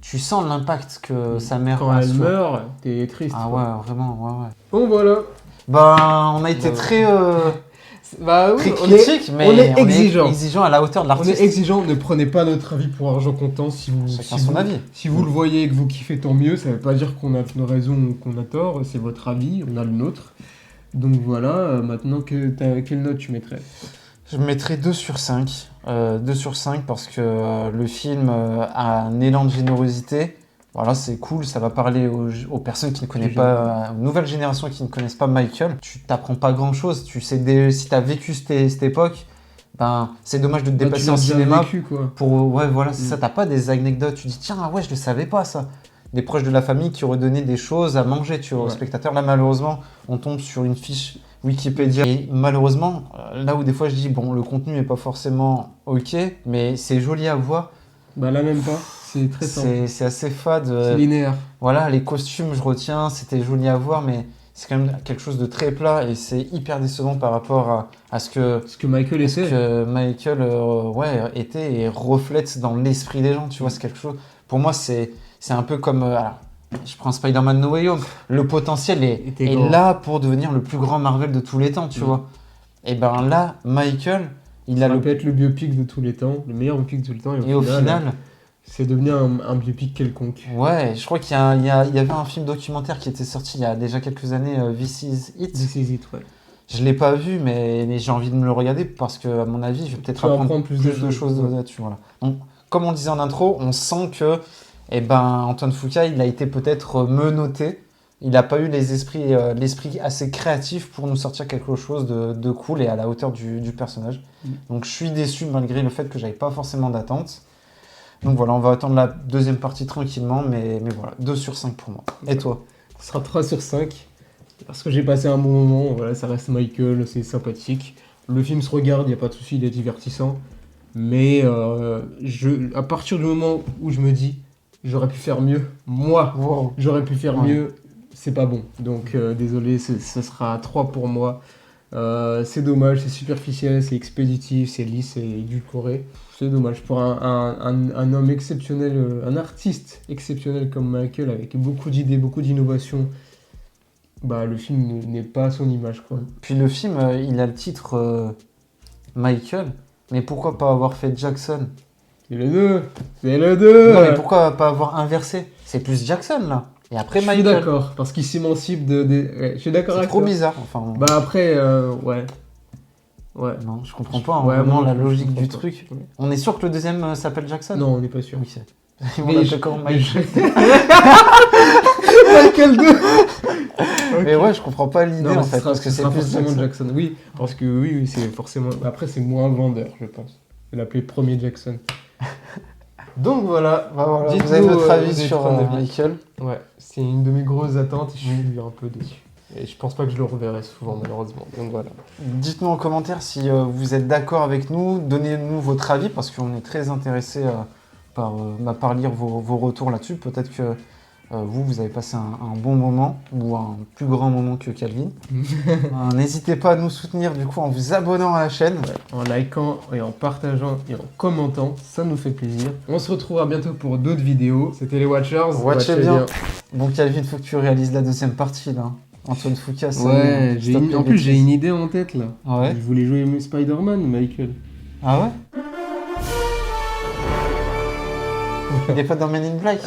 Speaker 2: tu sens l'impact que sa mère
Speaker 3: Quand
Speaker 2: a
Speaker 3: elle
Speaker 2: sur-
Speaker 3: meurt, t'es triste.
Speaker 2: Ah
Speaker 3: quoi.
Speaker 2: ouais, vraiment, ouais.
Speaker 3: Bon, voilà.
Speaker 2: Ben, on a été
Speaker 3: Ouais.
Speaker 2: très
Speaker 3: Bah oui,
Speaker 2: très critique, mais
Speaker 3: on est exigeant.
Speaker 2: exigeant à la hauteur de
Speaker 3: On est
Speaker 2: l'artiste.
Speaker 3: exigeant, ne prenez pas notre avis pour argent comptant. Si vous,
Speaker 2: Chacun
Speaker 3: si
Speaker 2: son
Speaker 3: vous-
Speaker 2: avis.
Speaker 3: Si vous le voyez et que vous kiffez, tant mieux. Ça veut pas dire qu'on a raison ou qu'on a tort. C'est votre avis, on a le nôtre. Donc voilà, maintenant, quelle note tu mettrais?
Speaker 2: Je mettrais 2 sur 5. 2 sur 5 parce que le film a un élan de générosité. Voilà, c'est cool, ça va parler aux personnes qui ne connaissent pas, aux nouvelles générations qui ne connaissent pas Michael. Tu t'apprends pas grand chose, tu sais, si tu as vécu cette époque, ben, c'est dommage de te
Speaker 3: Bah, tu
Speaker 2: dépasser
Speaker 3: l'as
Speaker 2: en
Speaker 3: déjà
Speaker 2: cinéma.
Speaker 3: vécu, quoi.
Speaker 2: Ouais, voilà, c'est ça, t'as pas des anecdotes, tu dis tiens, ah ouais, je le savais pas ça. Des proches de la famille qui auraient donné des choses à manger, tu vois, aux
Speaker 3: Ouais.
Speaker 2: spectateurs. Là, malheureusement, on tombe sur une fiche Wikipédia. Et malheureusement, là où des fois je dis, bon, le contenu est pas forcément ok, mais c'est joli à voir.
Speaker 3: Bah là même pas, c'est très simple.
Speaker 2: C'est assez fade.
Speaker 3: C'est linéaire.
Speaker 2: Voilà, les costumes, je retiens, c'était joli à voir, mais c'est quand même quelque chose de très plat et c'est hyper décevant par rapport à ce que,
Speaker 3: Ce que Michael essaie.
Speaker 2: Michael était et reflète dans l'esprit des gens. Tu vois, c'est quelque chose. Pour moi, c'est un peu comme. Alors, je prends Spider-Man No Way Home. Le potentiel est
Speaker 3: grand.
Speaker 2: là pour devenir le plus grand Marvel de tous les temps, tu vois. Et ben là, Michael, il a
Speaker 3: Ça
Speaker 2: le.
Speaker 3: peut être le biopic de tous les temps, le meilleur biopic de tous les temps.
Speaker 2: Et au final.
Speaker 3: C'est devenu un biopic quelconque.
Speaker 2: Ouais, je crois qu'il y avait un film documentaire qui était sorti il y a déjà quelques années, This Is It.
Speaker 3: This is it, ouais.
Speaker 2: Je l'ai pas vu, mais j'ai envie de me le regarder parce que, à mon avis, je vais peut-être
Speaker 3: Tu vas
Speaker 2: apprendre
Speaker 3: apprendre
Speaker 2: plus
Speaker 3: plus
Speaker 2: de choses
Speaker 3: ouais.
Speaker 2: là-dessus. Voilà. Donc, comme on le disait en intro, on sent que Antoine Fuqua, il a été peut-être menotté. Il n'a pas eu l'esprit assez créatif pour nous sortir quelque chose de cool et à la hauteur du personnage. Donc je suis déçu malgré le fait que j'avais pas forcément d'attente. Donc voilà, on va attendre la deuxième partie tranquillement, mais voilà, 2 sur 5 pour moi. Et toi?
Speaker 3: Ce sera 3 sur 5. Parce que j'ai passé un bon moment, voilà, ça reste Michael, c'est sympathique. Le film se regarde, il n'y a pas de souci, il est divertissant. Mais à partir du moment où je me dis, j'aurais pu faire mieux,
Speaker 2: Wow.
Speaker 3: j'aurais pu faire
Speaker 2: Ouais.
Speaker 3: mieux, c'est pas bon. Donc désolé, ce sera 3 pour moi. C'est dommage, c'est superficiel, c'est expéditif, c'est lisse, c'est édulcoré. C'est dommage pour un homme exceptionnel, un artiste exceptionnel comme Michael, avec beaucoup d'idées, beaucoup d'innovations. Bah, le film n'est pas à son image, quoi.
Speaker 2: Puis le film, il a le titre Michael, mais pourquoi pas avoir fait Jackson?
Speaker 3: C'est le 2. C'est le 2.
Speaker 2: Non, mais pourquoi pas avoir inversé? C'est plus Jackson, là. Et après
Speaker 3: Je suis
Speaker 2: Michael.
Speaker 3: d'accord, parce qu'il s'émancipe de... Ouais, je suis d'accord
Speaker 2: C'est
Speaker 3: avec
Speaker 2: trop
Speaker 3: toi.
Speaker 2: bizarre. Enfin,
Speaker 3: Bah après, ouais. Ouais.
Speaker 2: non, je comprends pas
Speaker 3: Ouais,
Speaker 2: vraiment
Speaker 3: moi,
Speaker 2: la
Speaker 3: je
Speaker 2: logique
Speaker 3: comprends
Speaker 2: du
Speaker 3: pas.
Speaker 2: truc.
Speaker 3: Ouais.
Speaker 2: On est sûr que le deuxième s'appelle Jackson?
Speaker 3: Non, on n'est pas sûr.
Speaker 2: Oui, c'est. Ils vont
Speaker 3: Mais
Speaker 2: l'appeler
Speaker 3: je-
Speaker 2: comment
Speaker 3: mais
Speaker 2: Michael?
Speaker 3: Michael 2.
Speaker 2: Mais ouais, je comprends pas l'idée
Speaker 3: Non, mais
Speaker 2: en
Speaker 3: ce
Speaker 2: fait,
Speaker 3: sera,
Speaker 2: parce que
Speaker 3: ce
Speaker 2: c'est
Speaker 3: sera
Speaker 2: plus
Speaker 3: forcément
Speaker 2: Jackson.
Speaker 3: Jackson. Oui, parce que oui, c'est forcément... Après, c'est moins vendeur, je pense. Je vais l'appeler premier Jackson. Donc voilà.
Speaker 2: Bah voilà,
Speaker 3: Dites-nous,
Speaker 2: vous avez votre
Speaker 3: vous
Speaker 2: avis
Speaker 3: avez
Speaker 2: sur
Speaker 3: ton avis.
Speaker 2: Michael?
Speaker 3: Ouais, c'est une de mes grosses attentes et je suis un peu déçu. Et je pense pas que je le reverrai souvent, malheureusement. Donc voilà.
Speaker 2: Dites-nous en commentaire si vous êtes d'accord avec nous, donnez-nous votre avis parce qu'on est très intéressé par lire vos retours là-dessus. Peut-être que vous avez passé un bon moment ou un plus grand moment que Calvin. N'hésitez pas à nous soutenir du coup en vous abonnant à la chaîne.
Speaker 3: En likant et en partageant et en commentant, ça nous fait plaisir. On se retrouvera bientôt pour d'autres vidéos. C'était les Watchers.
Speaker 2: Watchez bien. Bon Calvin, faut que tu réalises la deuxième partie là. Antoine Foucault, ça
Speaker 3: Ouais,
Speaker 2: stop les
Speaker 3: en plus j'ai
Speaker 2: bêtises.
Speaker 3: une idée en tête là.
Speaker 2: Ah ouais?
Speaker 3: Il voulait jouer Spider-Man, Michael.
Speaker 2: Ah ouais? Il n'est pas dans Men in Black?